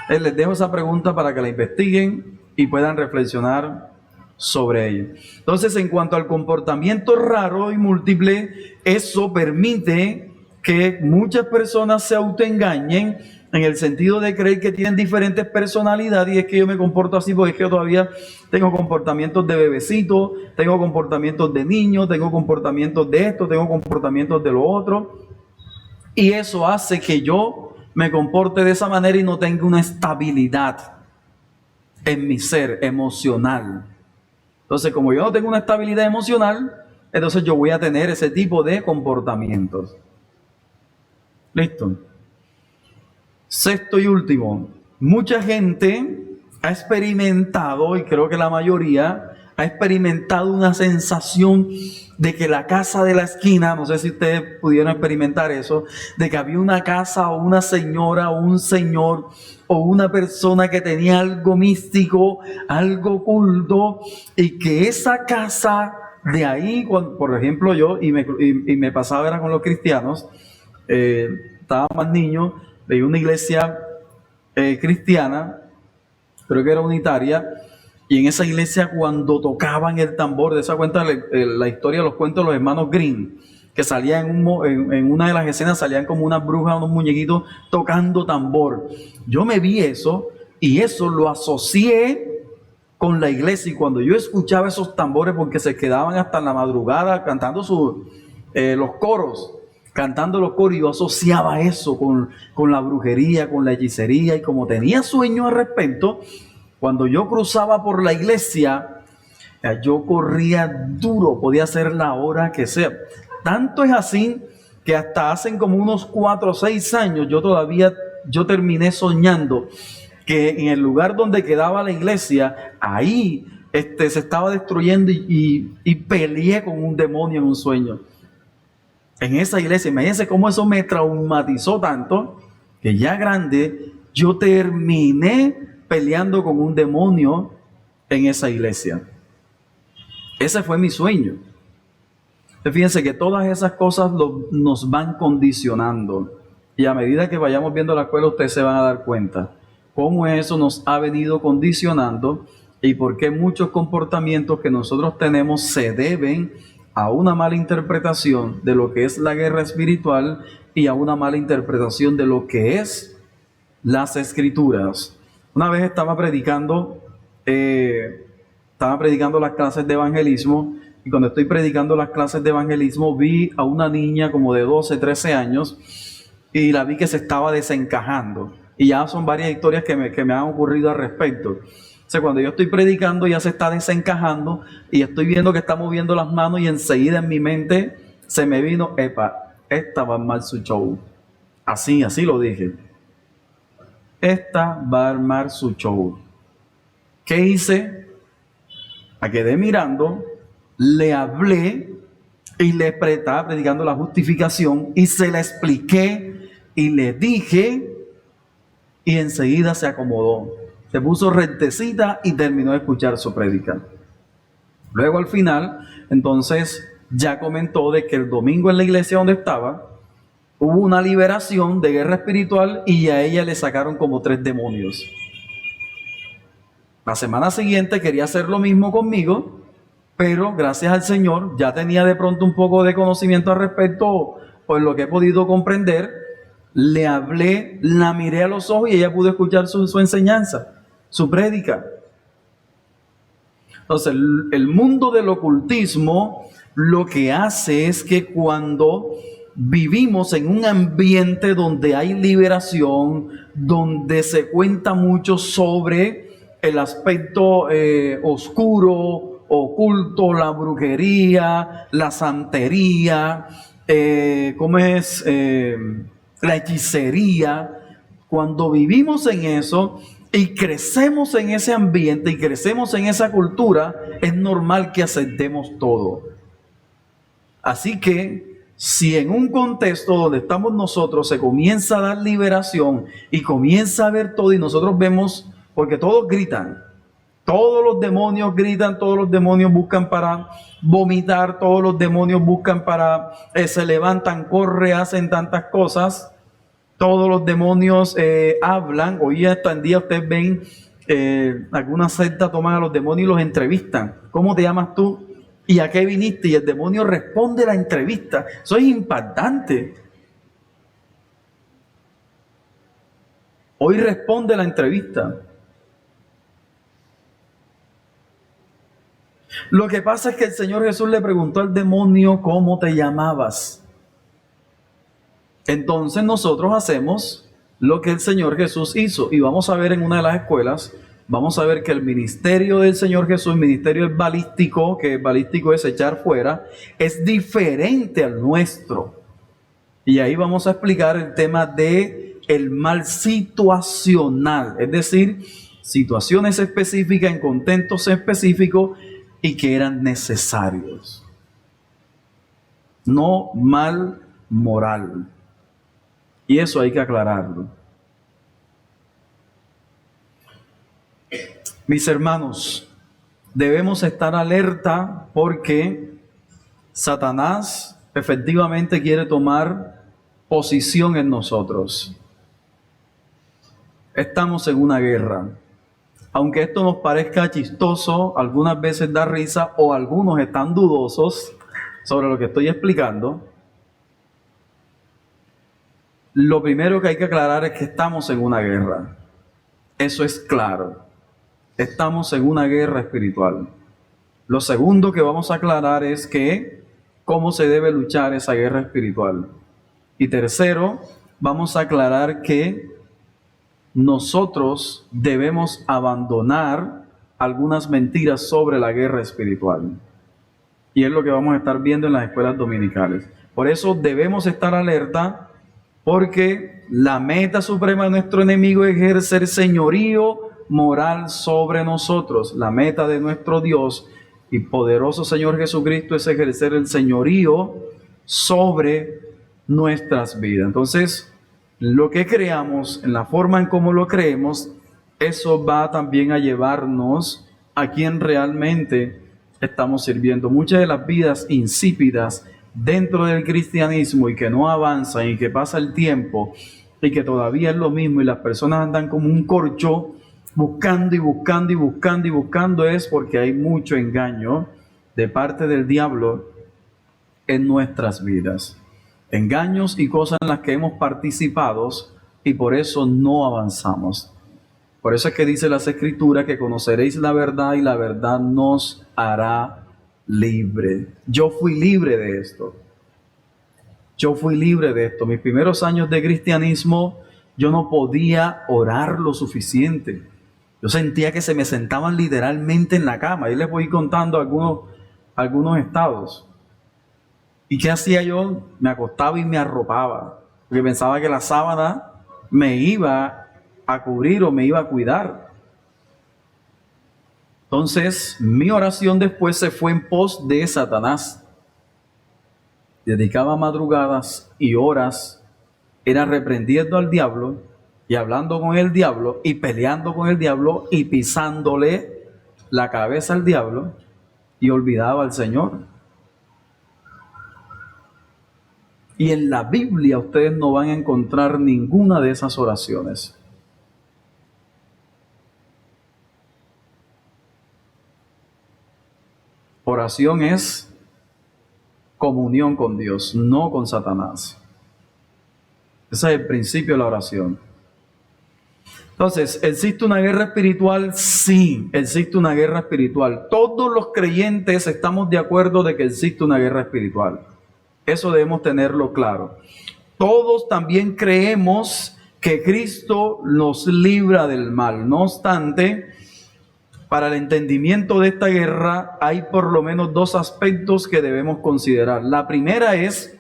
Les dejo esa pregunta para que la investiguen y puedan reflexionar sobre ella. Entonces, en cuanto al comportamiento raro y múltiple, eso permite que muchas personas se autoengañen en el sentido de creer que tienen diferentes personalidades, y es que yo me comporto así porque es que yo todavía tengo comportamientos de bebecito, tengo comportamientos de niño, tengo comportamientos de esto, tengo comportamientos de lo otro, y eso hace que yo me comporte de esa manera y no tenga una estabilidad en mi ser emocional. Entonces, como yo no tengo una estabilidad emocional, entonces yo voy a tener ese tipo de comportamientos. ¿Listo? Sexto y último, mucha gente ha experimentado, y creo que la mayoría, ha experimentado una sensación de que la casa de la esquina, no sé si ustedes pudieron experimentar eso, de que había una casa o una señora o un señor o una persona que tenía algo místico, algo oculto, y que esa casa de ahí, cuando, por ejemplo yo, y me pasaba era con los cristianos, estaba más niño, veía una iglesia cristiana, creo que era unitaria, y en esa iglesia cuando tocaban el tambor, de esa cuenta la historia, los cuentos de los hermanos Grimm, que salían en una de las escenas, salían como unas brujas, unos muñequitos tocando tambor. Yo me vi eso y eso lo asocié con la iglesia, y cuando yo escuchaba esos tambores, porque se quedaban hasta en la madrugada cantando los coros, y yo asociaba eso con la brujería, con la hechicería, y como tenía sueño al respecto, cuando yo cruzaba por la iglesia, yo corría duro, podía ser la hora que sea. Tanto es así que hasta hacen como unos 4 o 6 años, yo terminé soñando que en el lugar donde quedaba la iglesia, ahí se estaba destruyendo, y peleé con un demonio en un sueño. En esa iglesia, imagínense cómo eso me traumatizó tanto, que ya grande, yo terminé peleando con un demonio en esa iglesia. Ese fue mi sueño. Fíjense que todas esas cosas nos van condicionando, y a medida que vayamos viendo la escuela, ustedes se van a dar cuenta cómo eso nos ha venido condicionando y por qué muchos comportamientos que nosotros tenemos se deben a una mala interpretación de lo que es la guerra espiritual y a una mala interpretación de lo que es las Escrituras. Una vez estaba predicando estaba predicando las clases de evangelismo, y cuando estoy predicando las clases de evangelismo vi a una niña como de 12, 13 años, y la vi que se estaba desencajando. Y ya son varias historias que me han ocurrido al respecto. O sea, cuando yo estoy predicando, ya se está desencajando y estoy viendo que está moviendo las manos, y enseguida en mi mente se me vino, epa, esta va a armar su show. Así lo dije. Esta va a armar su show. ¿Qué hice? Me quedé mirando, le hablé y le estaba predicando la justificación y se la expliqué y le dije, y enseguida se acomodó, se puso rectecita y terminó de escuchar su prédica. Luego al final, entonces ya comentó de que el domingo en la iglesia donde estaba hubo una liberación de guerra espiritual y a ella le sacaron como 3 demonios. La semana siguiente quería hacer lo mismo conmigo, pero gracias al Señor ya tenía de pronto un poco de conocimiento al respecto, por lo que he podido comprender. Le hablé, la miré a los ojos y ella pudo escuchar su enseñanza, su prédica. Entonces, el mundo del ocultismo lo que hace es que cuando vivimos en un ambiente donde hay liberación, donde se cuenta mucho sobre el aspecto oscuro, oculto, la brujería, la santería, la hechicería. Cuando vivimos en eso y crecemos en ese ambiente y crecemos en esa cultura, es normal que aceptemos todo. Así que si en un contexto donde estamos nosotros se comienza a dar liberación y comienza a ver todo, y nosotros vemos, porque todos gritan, todos los demonios gritan, todos los demonios buscan para vomitar, todos los demonios buscan para, se levantan, corren, hacen tantas cosas. Todos los demonios hablan. Hoy hasta en día ustedes ven algunas sectas toman a los demonios y los entrevistan. ¿Cómo te llamas tú? ¿Y a qué viniste? Y el demonio responde la entrevista. Eso es impactante. Hoy responde la entrevista. Lo que pasa es que el Señor Jesús le preguntó al demonio, ¿cómo te llamabas? Entonces nosotros hacemos lo que el Señor Jesús hizo, y vamos a ver en una de las escuelas, vamos a ver que el ministerio del Señor Jesús, el ministerio es balístico, que balístico es echar fuera, es diferente al nuestro. Y ahí vamos a explicar el tema de el mal situacional, es decir, situaciones específicas en contextos específicos y que eran necesarios. No mal moral. Y eso hay que aclararlo. Mis hermanos, debemos estar alerta porque Satanás efectivamente quiere tomar posición en nosotros. Estamos en una guerra. Aunque esto nos parezca chistoso, algunas veces da risa o algunos están dudosos sobre lo que estoy explicando, lo primero que hay que aclarar es que estamos en una guerra. Eso es claro. Estamos en una guerra espiritual. Lo segundo que vamos a aclarar es que cómo se debe luchar esa guerra espiritual. Y tercero, vamos a aclarar que nosotros debemos abandonar algunas mentiras sobre la guerra espiritual. Y es lo que vamos a estar viendo en las escuelas dominicales. Por eso debemos estar alerta, porque la meta suprema de nuestro enemigo es ejercer señorío moral sobre nosotros. La meta de nuestro Dios y poderoso Señor Jesucristo es ejercer el señorío sobre nuestras vidas. Entonces, lo que creamos, en la forma en cómo lo creemos, eso va también a llevarnos a quien realmente estamos sirviendo. Muchas de las vidas insípidas dentro del cristianismo y que no avanzan y que pasa el tiempo y que todavía es lo mismo y las personas andan como un corcho buscando y buscando y buscando y buscando, es porque hay mucho engaño de parte del diablo en nuestras vidas. Engaños y cosas en las que hemos participado y por eso no avanzamos. Por eso es que dice las Escrituras que conoceréis la verdad y la verdad nos hará libre. Yo fui libre de esto. Yo fui libre de esto. Mis primeros años de cristianismo, yo no podía orar lo suficiente. Yo sentía que se me sentaban literalmente en la cama. Y les voy contando algunos estados. ¿Y qué hacía yo? Me acostaba y me arropaba. Porque pensaba que la sábana me iba a cubrir o me iba a cuidar. Entonces, mi oración después se fue en pos de Satanás. Dedicaba madrugadas y horas, era reprendiendo al diablo y hablando con el diablo y peleando con el diablo y pisándole la cabeza al diablo, y olvidaba al Señor. Y en la Biblia ustedes no van a encontrar ninguna de esas oraciones. Oración es comunión con Dios, no con Satanás. Ese es el principio de la oración. Entonces, ¿existe una guerra espiritual? Sí, existe una guerra espiritual. Todos los creyentes estamos de acuerdo de que existe una guerra espiritual. Eso debemos tenerlo claro. Todos también creemos que Cristo nos libra del mal. No obstante, para el entendimiento de esta guerra hay por lo menos dos aspectos que debemos considerar. La primera es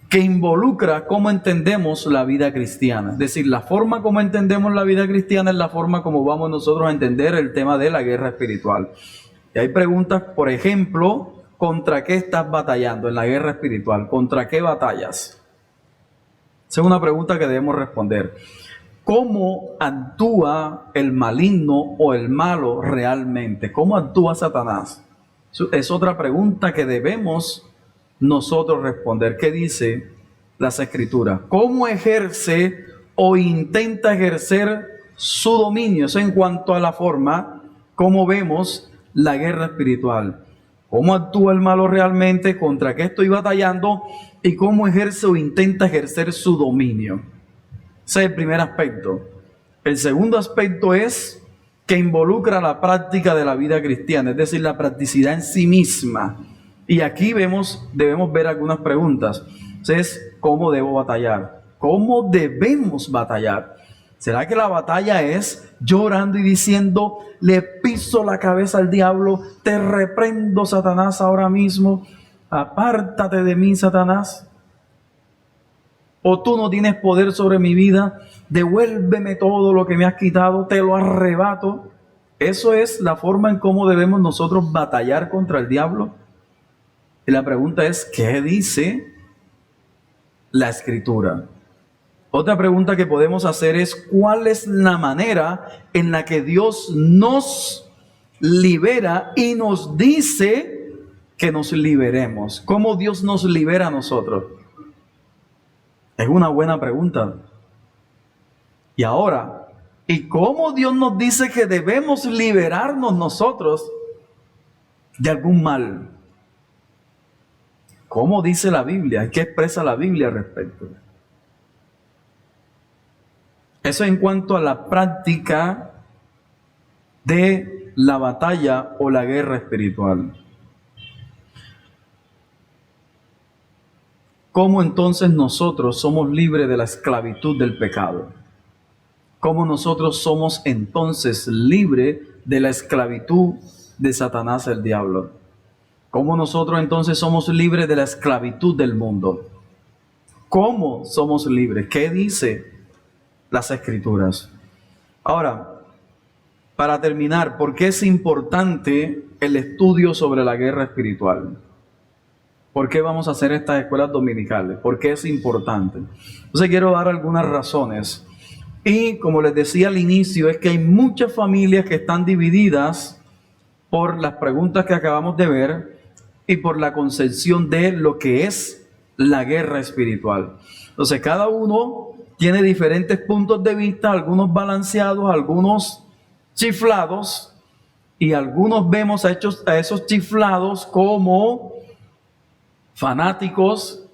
que involucra cómo entendemos la vida cristiana. Es decir, la forma como entendemos la vida cristiana es la forma como vamos nosotros a entender el tema de la guerra espiritual. Y hay preguntas, por ejemplo, ¿contra qué estás batallando en la guerra espiritual? ¿Contra qué batallas? Esa es una pregunta que debemos responder. ¿Cómo actúa el maligno o el malo realmente? ¿Cómo actúa Satanás? Es otra pregunta que debemos nosotros responder. ¿Qué dice las Escrituras? ¿Cómo ejerce o intenta ejercer su dominio? Eso en cuanto a la forma, cómo vemos la guerra espiritual. ¿Cómo actúa el malo realmente? ¿Contra qué estoy batallando? ¿Y cómo ejerce o intenta ejercer su dominio? Ese es el primer aspecto. El segundo aspecto es que involucra la práctica de la vida cristiana, es decir, la practicidad en sí misma. Y aquí debemos ver algunas preguntas. Entonces, ¿cómo debo batallar? ¿Cómo debemos batallar? ¿Será que la batalla es llorando y diciendo, le piso la cabeza al diablo, te reprendo, Satanás, ahora mismo, apártate de mí, Satanás? ¿O tú no tienes poder sobre mi vida? Devuélveme todo lo que me has quitado, te lo arrebato. ¿Eso es la forma en cómo debemos nosotros batallar contra el diablo? Y la pregunta es, ¿qué dice la Escritura? Otra pregunta que podemos hacer es, ¿cuál es la manera en la que Dios nos libera y nos dice que nos liberemos? ¿Cómo Dios nos libera a nosotros? Es una buena pregunta. Y ahora, ¿y cómo Dios nos dice que debemos liberarnos nosotros de algún mal? ¿Cómo dice la Biblia? ¿Qué expresa la Biblia al respecto? Eso en cuanto a la práctica de la batalla o la guerra espiritual. ¿Cómo entonces nosotros somos libres de la esclavitud del pecado? ¿Cómo nosotros somos entonces libres de la esclavitud de Satanás el diablo? ¿Cómo nosotros entonces somos libres de la esclavitud del mundo? ¿Cómo somos libres? ¿Qué dice las Escrituras? Ahora, para terminar, ¿por qué es importante el estudio sobre la guerra espiritual? ¿Por qué vamos a hacer estas escuelas dominicales? ¿Por qué es importante? Entonces quiero dar algunas razones. Y como les decía al inicio, es que hay muchas familias que están divididas por las preguntas que acabamos de ver y por la concepción de lo que es la guerra espiritual. Entonces cada uno tiene diferentes puntos de vista, algunos balanceados, algunos chiflados, y algunos vemos a esos chiflados como fanáticos,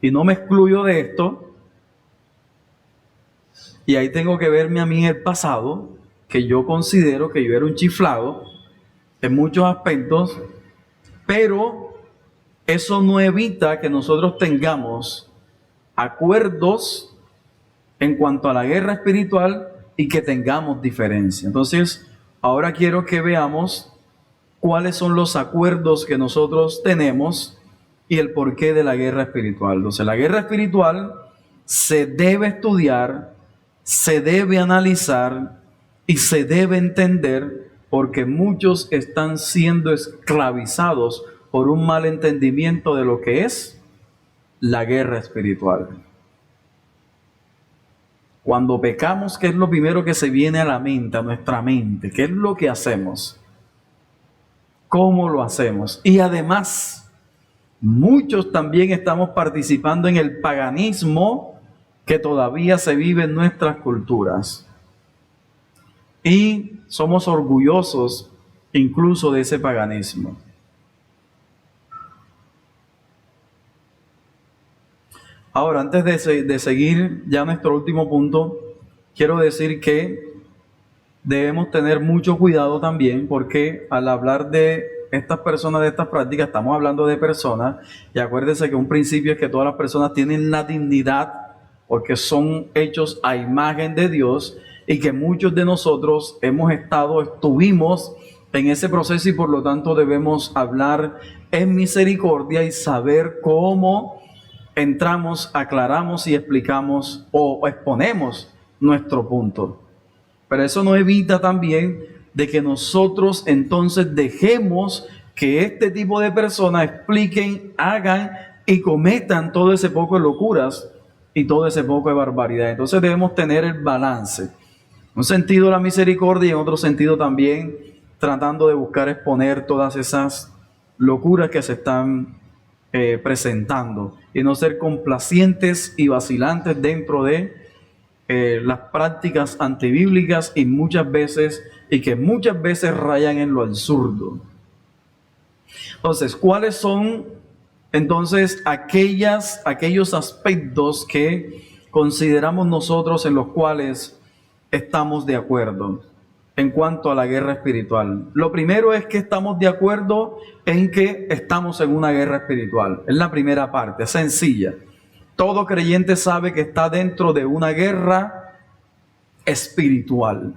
y no me excluyo de esto, Y ahí tengo que verme a mí en el pasado, que yo considero que yo era un chiflado en muchos aspectos, pero eso no evita que nosotros tengamos acuerdos en cuanto a la guerra espiritual y que tengamos diferencia. Entonces, ahora quiero que veamos cuáles son los acuerdos que nosotros tenemos y el porqué de la guerra espiritual. Entonces, la guerra espiritual se debe estudiar, se debe analizar y se debe entender, porque muchos están siendo esclavizados por un mal entendimiento de lo que es la guerra espiritual. Cuando pecamos, ¿qué es lo primero que se viene a la mente, a nuestra mente? ¿Qué es lo que hacemos? ¿Cómo lo hacemos? Y además, muchos también estamos participando en el paganismo que todavía se vive en nuestras culturas. Y somos orgullosos incluso de ese paganismo. Ahora, antes de seguir ya nuestro último punto, quiero decir que debemos tener mucho cuidado también, porque al hablar de estas personas, de estas prácticas, estamos hablando de personas, y acuérdense que un principio es que todas las personas tienen la dignidad, porque son hechos a imagen de Dios, y que muchos de nosotros estuvimos en ese proceso, y por lo tanto debemos hablar en misericordia y saber cómo entramos, aclaramos y explicamos o exponemos nuestro punto. Pero eso no evita también de que nosotros entonces dejemos que este tipo de personas expliquen, hagan y cometan todo ese poco de locuras y todo ese poco de barbaridad. Entonces debemos tener el balance. En un sentido la misericordia y en otro sentido también tratando de buscar exponer todas esas locuras que se están presentando y no ser complacientes y vacilantes dentro de las prácticas antibíblicas y que muchas veces rayan en lo absurdo. Entonces, ¿cuáles son entonces aquellos aspectos que consideramos nosotros en los cuales estamos de acuerdo en cuanto a la guerra espiritual? Lo primero es que estamos de acuerdo en que estamos en una guerra espiritual. Es la primera parte, es sencilla. Todo creyente sabe que está dentro de una guerra espiritual.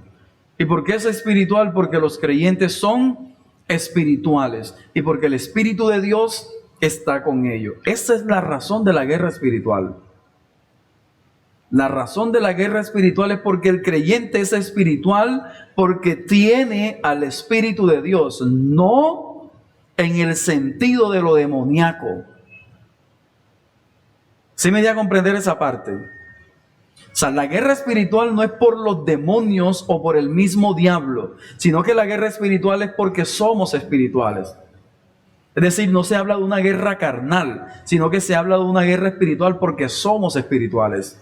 ¿Y por qué es espiritual? Porque los creyentes son espirituales y porque el Espíritu de Dios está con ellos. Esa es la razón de la guerra espiritual. La razón de la guerra espiritual es porque el creyente es espiritual, porque tiene al Espíritu de Dios, no en el sentido de lo demoníaco. ¿Sí me da a comprender esa parte? O sea, la guerra espiritual no es por los demonios o por el mismo diablo, sino que la guerra espiritual es porque somos espirituales. Es decir, no se habla de una guerra carnal, sino que se habla de una guerra espiritual porque somos espirituales.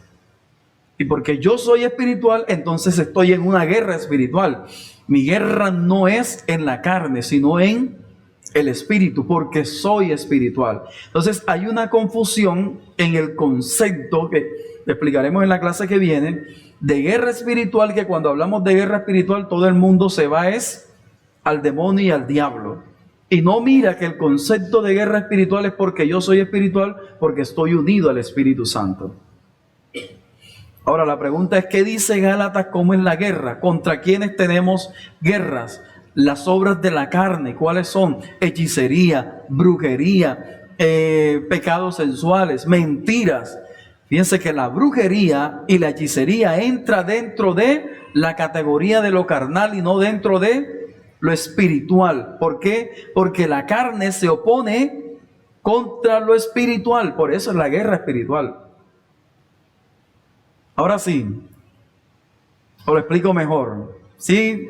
Y porque yo soy espiritual, entonces estoy en una guerra espiritual. Mi guerra no es en la carne, sino en el espíritu, porque soy espiritual. Entonces hay una confusión en el concepto que explicaremos en la clase que viene de guerra espiritual, que cuando hablamos de guerra espiritual todo el mundo se va al demonio y al diablo. Y no mira que el concepto de guerra espiritual es porque yo soy espiritual, porque estoy unido al Espíritu Santo. Ahora la pregunta es, ¿qué dice Gálatas? ¿Cómo es la guerra? ¿Contra quiénes tenemos guerras? Las obras de la carne, ¿cuáles son? Hechicería, brujería, pecados sensuales, mentiras. Fíjense que la brujería y la hechicería entra dentro de la categoría de lo carnal y no dentro de lo espiritual. ¿Por qué? Porque la carne se opone contra lo espiritual. Por eso es la guerra espiritual. Ahora sí, os lo explico mejor. Sí,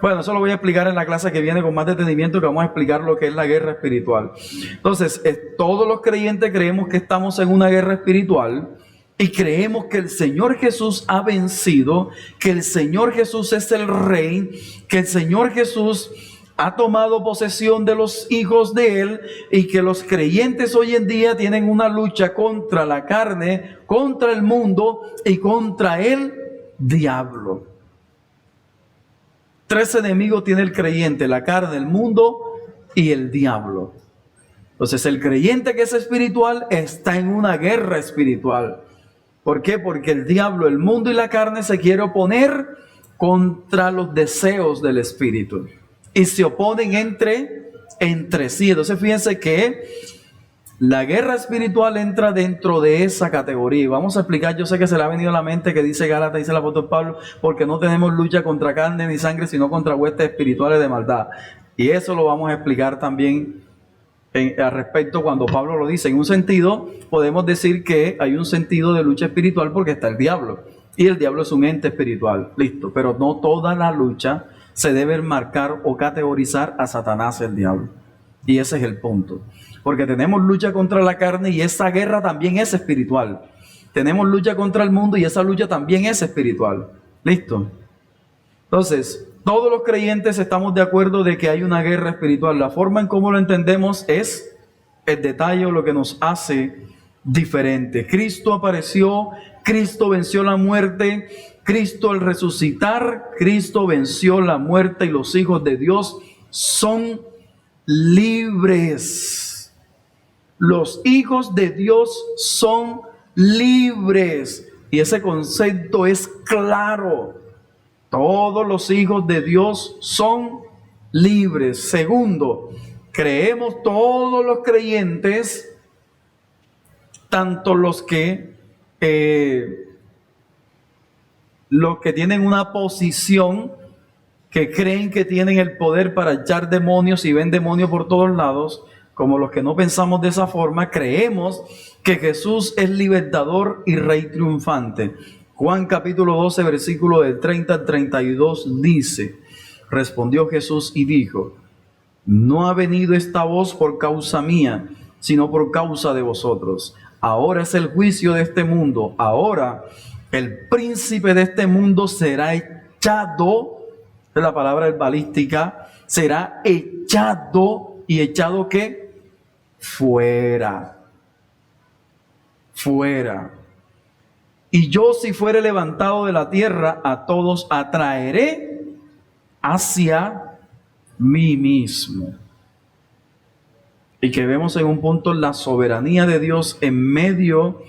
bueno, eso lo voy a explicar en la clase que viene con más detenimiento, que vamos a explicar lo que es la guerra espiritual. Entonces, todos los creyentes creemos que estamos en una guerra espiritual y creemos que el Señor Jesús ha vencido, que el Señor Jesús es el Rey, que el Señor Jesús ha tomado posesión de los hijos de Él y que los creyentes hoy en día tienen una lucha contra la carne, contra el mundo y contra el diablo. 3 enemigos tiene el creyente: la carne, el mundo y el diablo. Entonces el creyente que es espiritual está en una guerra espiritual. ¿Por qué? Porque el diablo, el mundo y la carne se quiere oponer contra los deseos del espíritu. Y se oponen entre sí. Entonces fíjense que la guerra espiritual entra dentro de esa categoría. Y vamos a explicar, yo sé que se le ha venido a la mente que dice Gálatas, dice el apóstol Pablo, porque no tenemos lucha contra carne ni sangre, sino contra huestes espirituales de maldad. Y eso lo vamos a explicar también al respecto cuando Pablo lo dice. En un sentido, podemos decir que hay un sentido de lucha espiritual porque está el diablo. Y el diablo es un ente espiritual, listo. Pero no toda la lucha se debe marcar o categorizar a Satanás, el diablo. Y ese es el punto. Porque tenemos lucha contra la carne y esa guerra también es espiritual. Tenemos lucha contra el mundo y esa lucha también es espiritual. ¿Listo? Entonces, todos los creyentes estamos de acuerdo de que hay una guerra espiritual. La forma en cómo lo entendemos es el detalle o lo que nos hace diferente. Cristo apareció, Cristo venció la muerte, Cristo al resucitar, Cristo venció la muerte y los hijos de Dios son libres. Los hijos de Dios son libres. Y ese concepto es claro. Todos los hijos de Dios son libres. Segundo, creemos todos los creyentes, tanto los que tienen una posición, que creen que tienen el poder para echar demonios y ven demonios por todos lados, como los que no pensamos de esa forma, creemos que Jesús es libertador y rey triunfante. Juan capítulo 12, versículo del 30 al 32 dice: respondió Jesús y dijo: no ha venido esta voz por causa mía, sino por causa de vosotros. Ahora es el juicio de este mundo. Ahora el príncipe de este mundo será echado, es la palabra balística, será echado. ¿Y echado qué? Fuera. Fuera. Y yo, si fuere levantado de la tierra, a todos atraeré hacia mí mismo. Y que vemos en un punto la soberanía de Dios en medio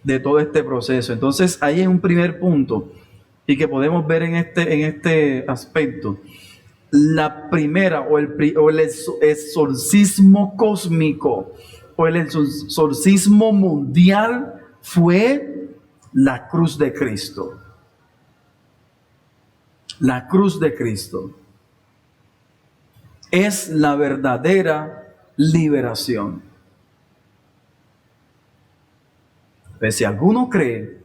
de todo este proceso. Entonces ahí es un primer punto y que podemos ver en este aspecto. La primera o el exorcismo cósmico o el exorcismo mundial fue la cruz de Cristo. La cruz de Cristo es la verdadera liberación. Pues si alguno cree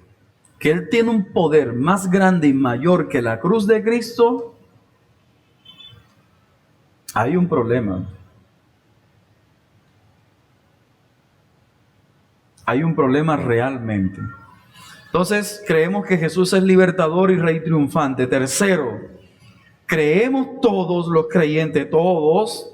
que él tiene un poder más grande y mayor que la cruz de Cristo, hay un problema. Hay un problema realmente. Entonces, creemos que Jesús es libertador y rey triunfante. Tercero, creemos todos los creyentes, todos,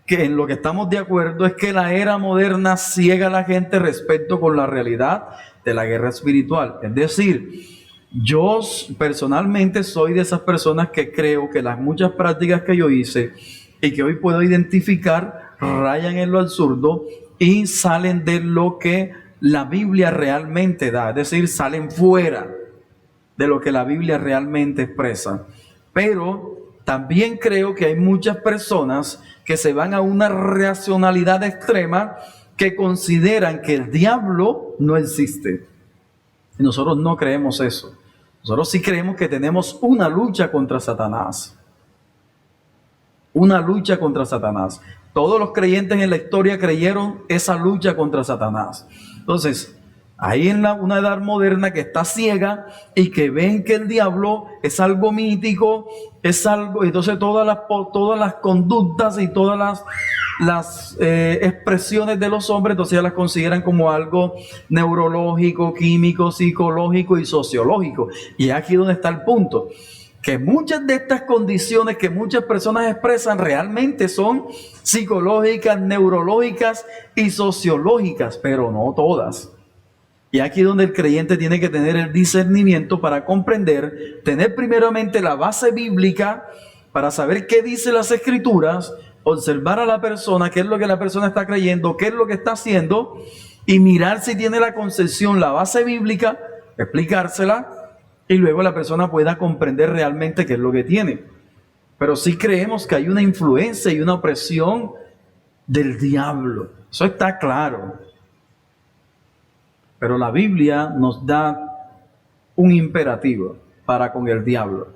que en lo que estamos de acuerdo es que la era moderna ciega a la gente respecto con la realidad de la guerra espiritual. Es decir, yo personalmente soy de esas personas que creo que las muchas prácticas que yo hice y que hoy puedo identificar rayan en lo absurdo y salen de lo que la Biblia realmente da, es decir, salen fuera de lo que la Biblia realmente expresa. Pero también creo que hay muchas personas que se van a una racionalidad extrema que consideran que el diablo no existe. Y nosotros no creemos eso. Nosotros sí creemos que tenemos una lucha contra Satanás. Una lucha contra Satanás. Todos los creyentes en la historia creyeron esa lucha contra Satanás. Entonces, hay en una edad moderna que está ciega y que ven que el diablo es algo mítico, es algo, entonces todas las conductas y todas las expresiones de los hombres, entonces ya las consideran como algo neurológico, químico, psicológico y sociológico. Y aquí donde está el punto, que muchas de estas condiciones que muchas personas expresan realmente son psicológicas, neurológicas y sociológicas, pero no todas. Y aquí donde el creyente tiene que tener el discernimiento para comprender, tener primeramente la base bíblica para saber qué dice las Escrituras, observar a la persona, qué es lo que la persona está creyendo, qué es lo que está haciendo, y mirar si tiene la concepción, la base bíblica, explicársela, y luego la persona pueda comprender realmente qué es lo que tiene. Pero sí creemos que hay una influencia y una opresión del diablo. Eso está claro. Pero la Biblia nos da un imperativo para con el diablo.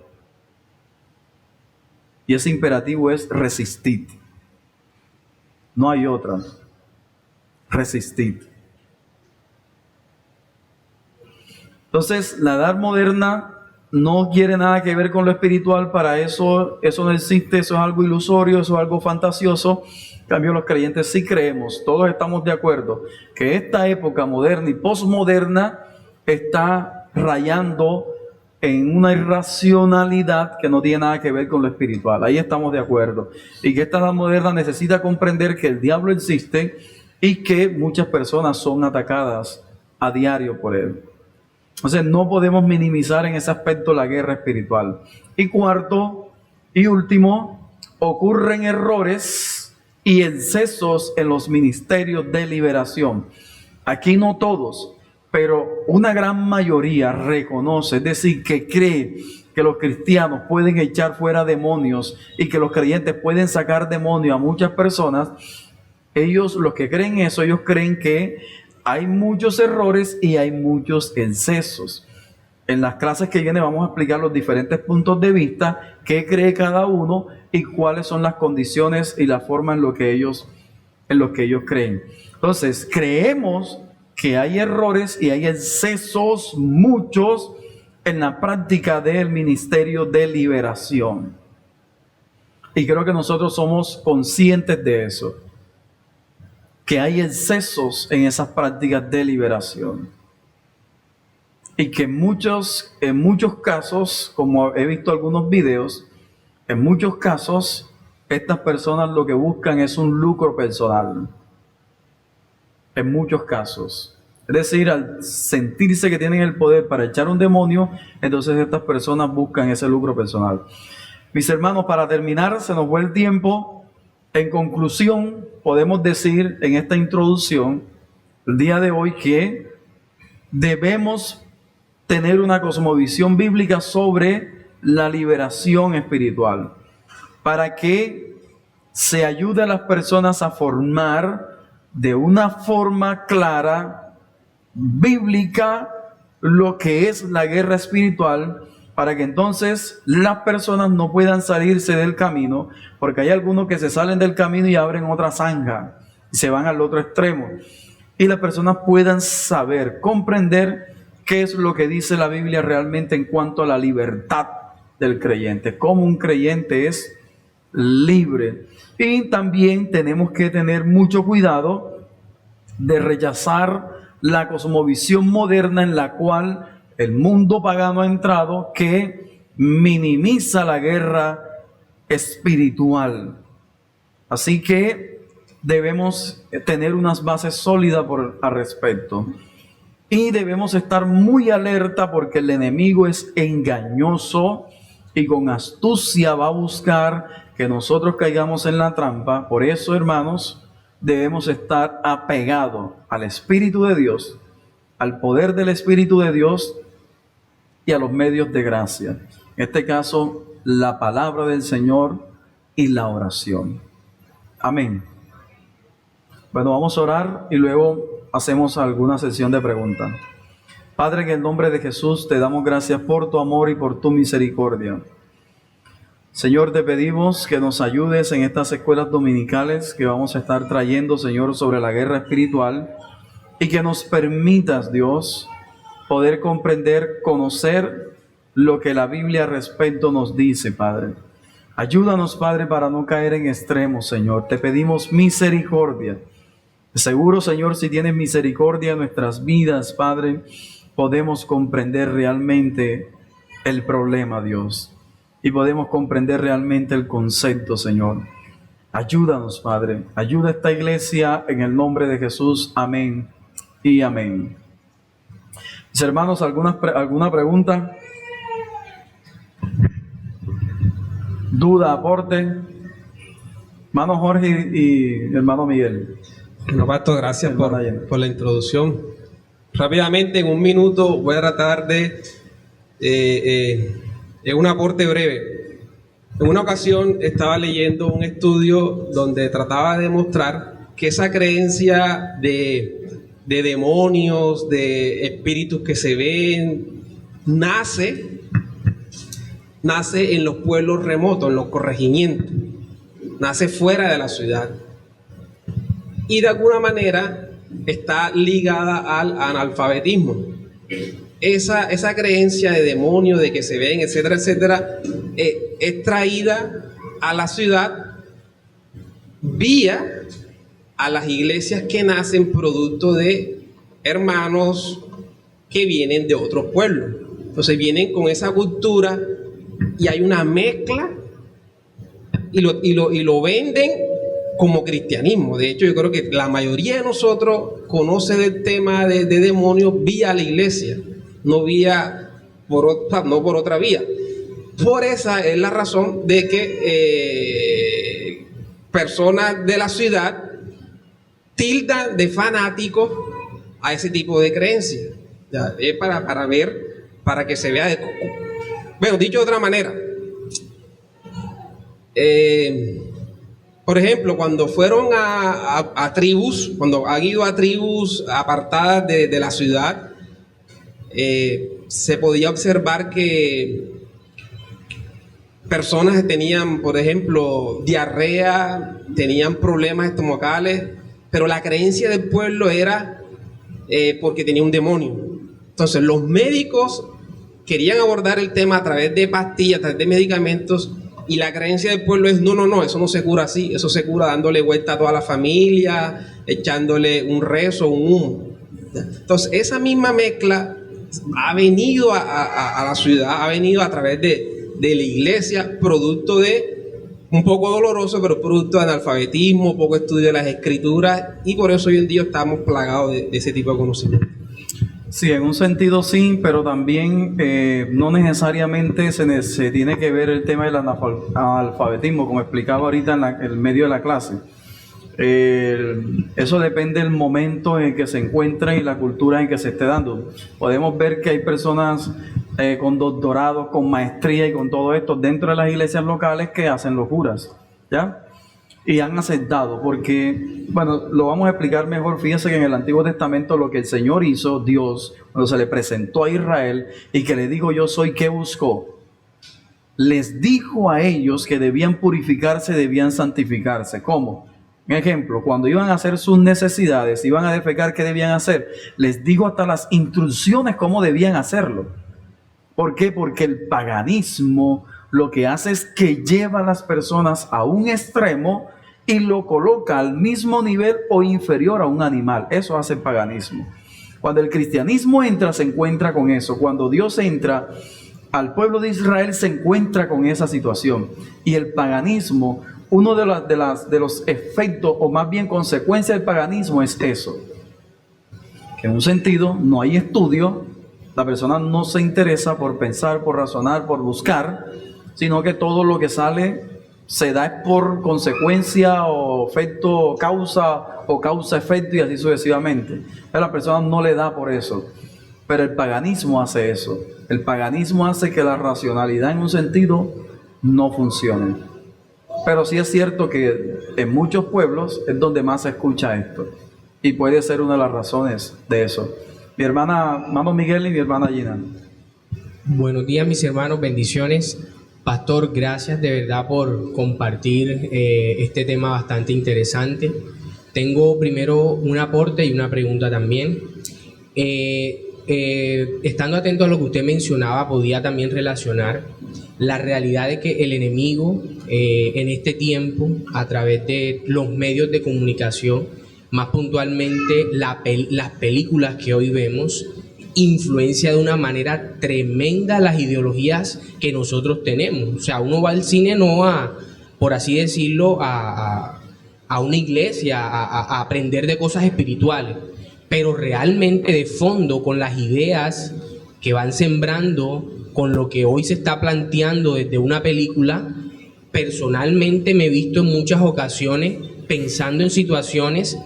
Y ese imperativo es resistir. No hay otra. Resistir. Entonces, la edad moderna no quiere nada que ver con lo espiritual. Para eso no existe, eso es algo ilusorio, eso es algo fantasioso. En cambio, los creyentes sí creemos, todos estamos de acuerdo, que esta época moderna y posmoderna está rayando en una irracionalidad que no tiene nada que ver con lo espiritual. Ahí estamos de acuerdo. Y que esta edad moderna necesita comprender que el diablo existe y que muchas personas son atacadas a diario por él. Entonces no podemos minimizar en ese aspecto la guerra espiritual. Y cuarto y último, ocurren errores y excesos en los ministerios de liberación. Aquí no todos, pero una gran mayoría reconoce, es decir, que cree que los cristianos pueden echar fuera demonios y que los creyentes pueden sacar demonios a muchas personas. Ellos, los que creen eso, ellos creen que hay muchos errores y hay muchos excesos. En las clases que vienen vamos a explicar los diferentes puntos de vista, qué cree cada uno y cuáles son las condiciones y la forma en lo que ellos creen. Entonces, creemos que hay errores y hay excesos muchos en la práctica del ministerio de liberación. Y creo que nosotros somos conscientes de eso, que hay excesos en esas prácticas de liberación. Y que en muchos casos, como he visto algunos videos, en muchos casos estas personas lo que buscan es un lucro personal. En muchos casos. Es decir, al sentirse que tienen el poder para echar un demonio, entonces estas personas buscan ese lucro personal. Mis hermanos, para terminar, se nos fue el tiempo. En conclusión, podemos decir en esta introducción, el día de hoy, que debemos tener una cosmovisión bíblica sobre la liberación espiritual, para que se ayude a las personas a formar de una forma clara, bíblica, lo que es la guerra espiritual, para que entonces las personas no puedan salirse del camino, porque hay algunos que se salen del camino y abren otra zanja y se van al otro extremo. Y las personas puedan saber, comprender qué es lo que dice la Biblia realmente en cuanto a la libertad del creyente, cómo un creyente es libre. Y también tenemos que tener mucho cuidado de rechazar la cosmovisión moderna en la cual el mundo pagano ha entrado, que minimiza la guerra espiritual. Así que debemos tener unas bases sólidas al respecto. Y debemos estar muy alerta porque el enemigo es engañoso y con astucia va a buscar que nosotros caigamos en la trampa. Por eso, hermanos, debemos estar apegados al Espíritu de Dios, al poder del Espíritu de Dios y a los medios de gracia. En este caso, la palabra del Señor y la oración. Amén. Bueno, vamos a orar y luego hacemos alguna sesión de preguntas. Padre, en el nombre de Jesús, te damos gracias por tu amor y por tu misericordia. Señor, te pedimos que nos ayudes en estas escuelas dominicales que vamos a estar trayendo, Señor, sobre la guerra espiritual, y que nos permitas, Dios, poder comprender, conocer lo que la Biblia al respecto nos dice, Padre. Ayúdanos, Padre, para no caer en extremos, Señor. Te pedimos misericordia. Seguro, Señor, si tienes misericordia en nuestras vidas, Padre, podemos comprender realmente el problema, Dios. Y podemos comprender realmente el concepto, Señor. Ayúdanos, Padre. Ayuda a esta iglesia en el nombre de Jesús. Amén y amén. Mis hermanos, ¿alguna pregunta? ¿Duda, aporte? Hermano Jorge y hermano Miguel. Bueno, Pastor, gracias por la introducción. Rápidamente, en un minuto, voy a tratar de un aporte breve. En una ocasión estaba leyendo un estudio donde trataba de demostrar que esa creencia de demonios, de espíritus que se ven, nace en los pueblos remotos, en los corregimientos, nace fuera de la ciudad y de alguna manera está ligada al analfabetismo. Esa creencia de demonios, de que se ven, etcétera, etcétera, es traída a la ciudad vía a las iglesias que nacen producto de hermanos que vienen de otros pueblos. Entonces vienen con esa cultura y hay una mezcla y lo venden como cristianismo. De hecho, yo creo que la mayoría de nosotros conoce del tema de demonios vía la iglesia, no por otra vía. Por esa es la razón de que personas de la ciudad tildan de fanáticos a ese tipo de creencias. Ya, es para ver, para que se vea. Bueno, dicho de otra manera, por ejemplo, cuando fueron a tribus, cuando han ido a tribus apartadas de la ciudad, se podía observar que personas que tenían, por ejemplo, diarrea, tenían problemas estomacales, pero la creencia del pueblo era porque tenía un demonio. Entonces los médicos querían abordar el tema a través de pastillas, a través de medicamentos, y la creencia del pueblo es no, eso no se cura así, eso se cura dándole vuelta a toda la familia, echándole un rezo, un humo. Entonces esa misma mezcla ha venido a la ciudad, ha venido a través de la iglesia, producto de un poco doloroso, pero producto de analfabetismo, poco estudio de las escrituras, y por eso hoy en día estamos plagados de ese tipo de conocimiento. Sí, en un sentido sí, pero también no necesariamente se tiene que ver el tema del analfabetismo, como explicaba ahorita en el medio de la clase. Eso depende del momento en el que se encuentra y la cultura en que se esté dando. Podemos ver que hay personas con doctorados, con maestría y con todo esto dentro de las iglesias locales que hacen locuras, ¿ya? Y han aceptado, porque, bueno, lo vamos a explicar mejor. Fíjense que en el Antiguo Testamento lo que el Señor hizo, Dios, cuando se le presentó a Israel y que le dijo yo soy, ¿qué buscó? Les dijo a ellos que debían purificarse, debían santificarse. ¿Cómo? Un ejemplo, cuando iban a hacer sus necesidades, iban a defecar, ¿qué debían hacer? Les dijo hasta las instrucciones cómo debían hacerlo. ¿Por qué? Porque el paganismo lo que hace es que lleva a las personas a un extremo y lo coloca al mismo nivel o inferior a un animal. Eso hace el paganismo. Cuando el cristianismo entra, se encuentra con eso. Cuando Dios entra al pueblo de Israel, se encuentra con esa situación. Y el paganismo, uno de los efectos, o más bien consecuencia del paganismo, es eso. Que en un sentido no hay estudio, la persona no se interesa por pensar, por razonar, por buscar, sino que todo lo que sale se da por consecuencia o efecto causa o causa-efecto y así sucesivamente. Pero la persona no le da por eso. Pero el paganismo hace eso. El paganismo hace que la racionalidad en un sentido no funcione. Pero sí es cierto que en muchos pueblos es donde más se escucha esto. Y puede ser una de las razones de eso. Mi hermano Miguel y mi hermana Gina. Buenos días, mis hermanos, bendiciones. Pastor, gracias de verdad por compartir este tema bastante interesante. Tengo primero un aporte y una pregunta también. Estando atento a lo que usted mencionaba, podía también relacionar la realidad de que el enemigo en este tiempo, a través de los medios de comunicación, más puntualmente las películas que hoy vemos, influencia de una manera tremenda las ideologías que nosotros tenemos. O sea, uno va al cine no por así decirlo, a una iglesia, a aprender de cosas espirituales. pero realmente de fondo, con las ideas que van sembrando, con lo que hoy se está planteando desde una película, personalmente me he visto en muchas ocasiones pensando en situaciones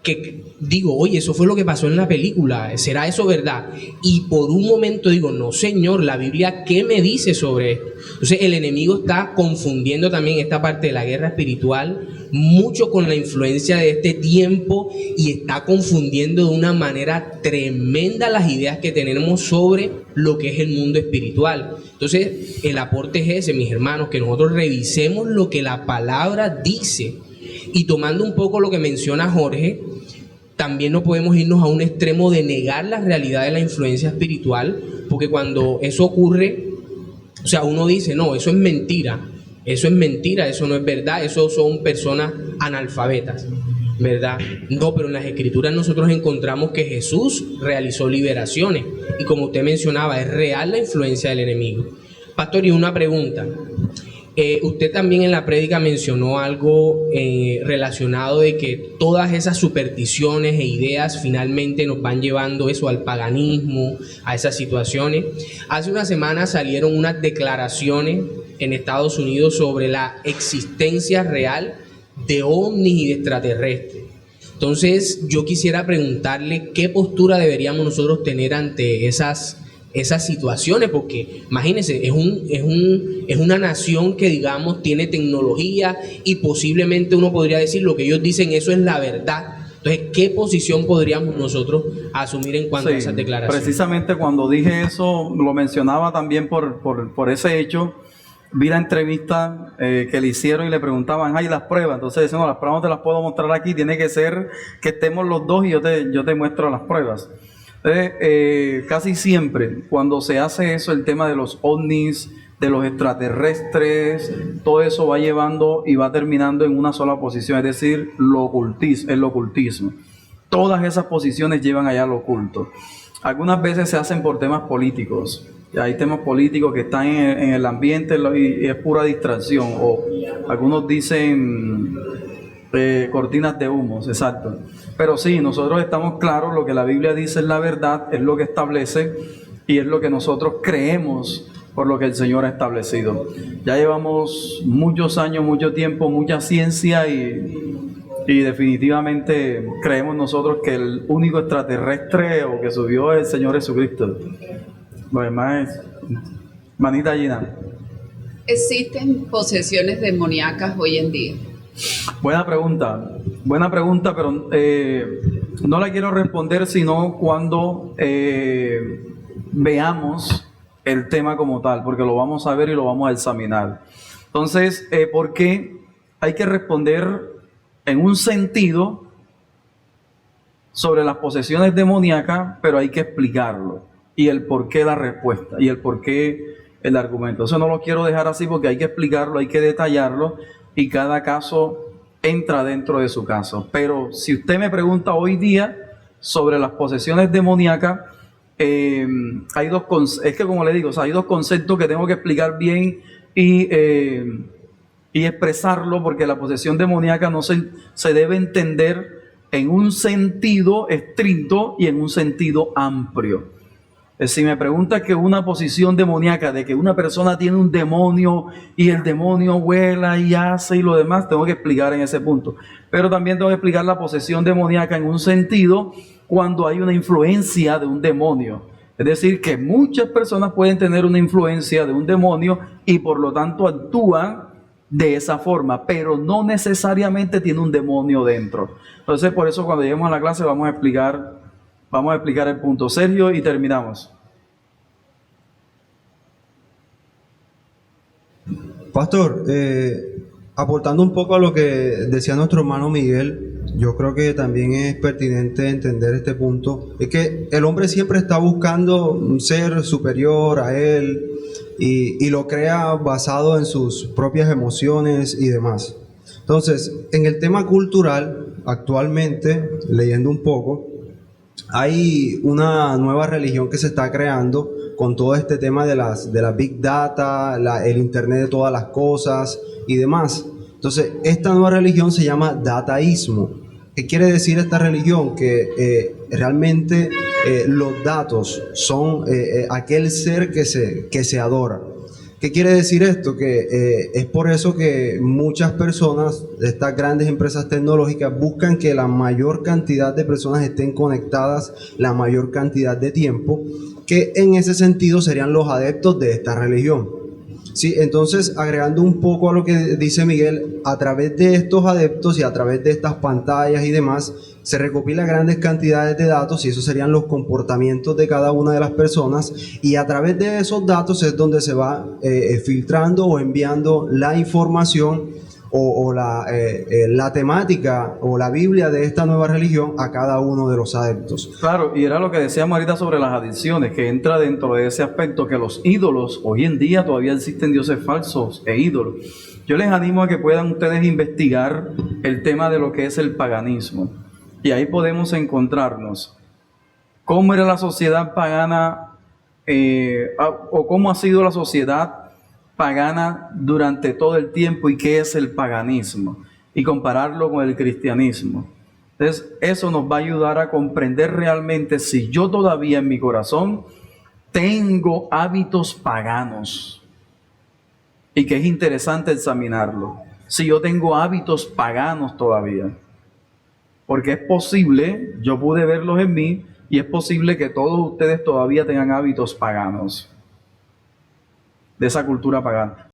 que digo, oye, eso fue lo que pasó en la película, ¿será eso verdad? Y por un momento digo, no señor, la Biblia, ¿qué me dice sobre esto? Entonces el enemigo está confundiendo también esta parte de la guerra espiritual mucho con la influencia de este tiempo y está confundiendo de una manera tremenda las ideas que tenemos sobre lo que es el mundo espiritual. Entonces el aporte es ese, mis hermanos, que nosotros revisemos lo que la palabra dice, y tomando un poco lo que menciona Jorge, también no podemos irnos a un extremo de negar la realidad de la influencia espiritual, porque cuando eso ocurre, o sea, uno dice, no, eso es mentira, eso no es verdad, eso son personas analfabetas, ¿verdad? No, pero en las Escrituras nosotros encontramos que Jesús realizó liberaciones, y como usted mencionaba, es real la influencia del enemigo. Pastor, y una pregunta. Usted también en la prédica mencionó algo relacionado de que todas esas supersticiones e ideas finalmente nos van llevando eso al paganismo, a esas situaciones. Hace una semana salieron unas declaraciones en Estados Unidos sobre la existencia real de ovnis y de extraterrestres. Entonces yo quisiera preguntarle qué postura deberíamos nosotros tener ante esas situaciones, porque imagínense, es una nación que, digamos, tiene tecnología y posiblemente uno podría decir lo que ellos dicen, eso es la verdad. Entonces, ¿qué posición podríamos nosotros asumir en cuanto a esas declaraciones? Precisamente cuando dije eso, lo mencionaba también por ese hecho. Vi la entrevista que le hicieron y le preguntaban, hay las pruebas. Entonces decían, no, las pruebas no te las puedo mostrar aquí, tiene que ser que estemos los dos y yo te muestro las pruebas. Casi siempre cuando se hace eso, el tema de los ovnis, de los extraterrestres, todo eso va llevando y va terminando en una sola posición, es decir, el ocultismo. Todas esas posiciones llevan allá al oculto. Algunas veces se hacen por temas políticos. Hay temas políticos que están en el ambiente y es pura distracción, o algunos dicen cortinas de humos, exacto. Pero sí, nosotros estamos claros, lo que la Biblia dice es la verdad, es lo que establece y es lo que nosotros creemos por lo que el Señor ha establecido. Ya llevamos muchos años, mucho tiempo, mucha ciencia y definitivamente creemos nosotros que el único extraterrestre o que subió es el Señor Jesucristo. Lo demás es manita Gina. ¿Existen posesiones demoníacas hoy en día? Buena pregunta, pero no la quiero responder sino cuando veamos el tema como tal, porque lo vamos a ver y lo vamos a examinar. Entonces, ¿por qué hay que responder en un sentido sobre las posesiones demoníacas, pero hay que explicarlo? Y el por qué la respuesta, y el por qué el argumento. Eso no lo quiero dejar así porque hay que explicarlo, hay que detallarlo, y cada caso entra dentro de su caso. Pero si usted me pregunta hoy día sobre las posesiones demoníacas, hay dos conceptos que tengo que explicar bien y expresarlo, porque la posesión demoníaca no se debe entender en un sentido estricto y en un sentido amplio. Si me pregunta que una posición demoníaca, de que una persona tiene un demonio y el demonio vuela y hace y lo demás, tengo que explicar en ese punto. Pero también tengo que explicar la posesión demoníaca en un sentido cuando hay una influencia de un demonio. Es decir, que muchas personas pueden tener una influencia de un demonio y por lo tanto actúan de esa forma, pero no necesariamente tiene un demonio dentro. Entonces, por eso cuando lleguemos a la clase vamos a explicar el punto. Sergio, y terminamos. Pastor, aportando un poco a lo que decía nuestro hermano Miguel, yo creo que también es pertinente entender este punto. Es que el hombre siempre está buscando un ser superior a él y lo crea basado en sus propias emociones y demás. Entonces, en el tema cultural, actualmente, leyendo un poco, hay una nueva religión que se está creando con todo este tema de la Big Data, el Internet de todas las cosas y demás. Entonces, esta nueva religión se llama dataísmo. ¿Qué quiere decir esta religión? Que realmente los datos son aquel ser que se adora. ¿Qué quiere decir esto? Que es por eso que muchas personas de estas grandes empresas tecnológicas buscan que la mayor cantidad de personas estén conectadas la mayor cantidad de tiempo, que en ese sentido serían los adeptos de esta religión. Sí, entonces, agregando un poco a lo que dice Miguel, a través de estos adeptos y a través de estas pantallas y demás, se recopilan grandes cantidades de datos y esos serían los comportamientos de cada una de las personas, y a través de esos datos es donde se va filtrando o enviando la información o la temática o la Biblia de esta nueva religión a cada uno de los adeptos. Claro, y era lo que decíamos ahorita sobre las adicciones, que entra dentro de ese aspecto, que los ídolos, hoy en día todavía existen dioses falsos e ídolos. Yo les animo a que puedan ustedes investigar el tema de lo que es el paganismo, y ahí podemos encontrarnos cómo era la sociedad pagana, o cómo ha sido la sociedad pagana durante todo el tiempo y qué es el paganismo, y compararlo con el cristianismo. Entonces, eso nos va a ayudar a comprender realmente si yo todavía en mi corazón tengo hábitos paganos, y que es interesante examinarlo, si yo tengo hábitos paganos todavía, porque es posible, yo pude verlos en mí, y es posible que todos ustedes todavía tengan hábitos paganos, de esa cultura pagana.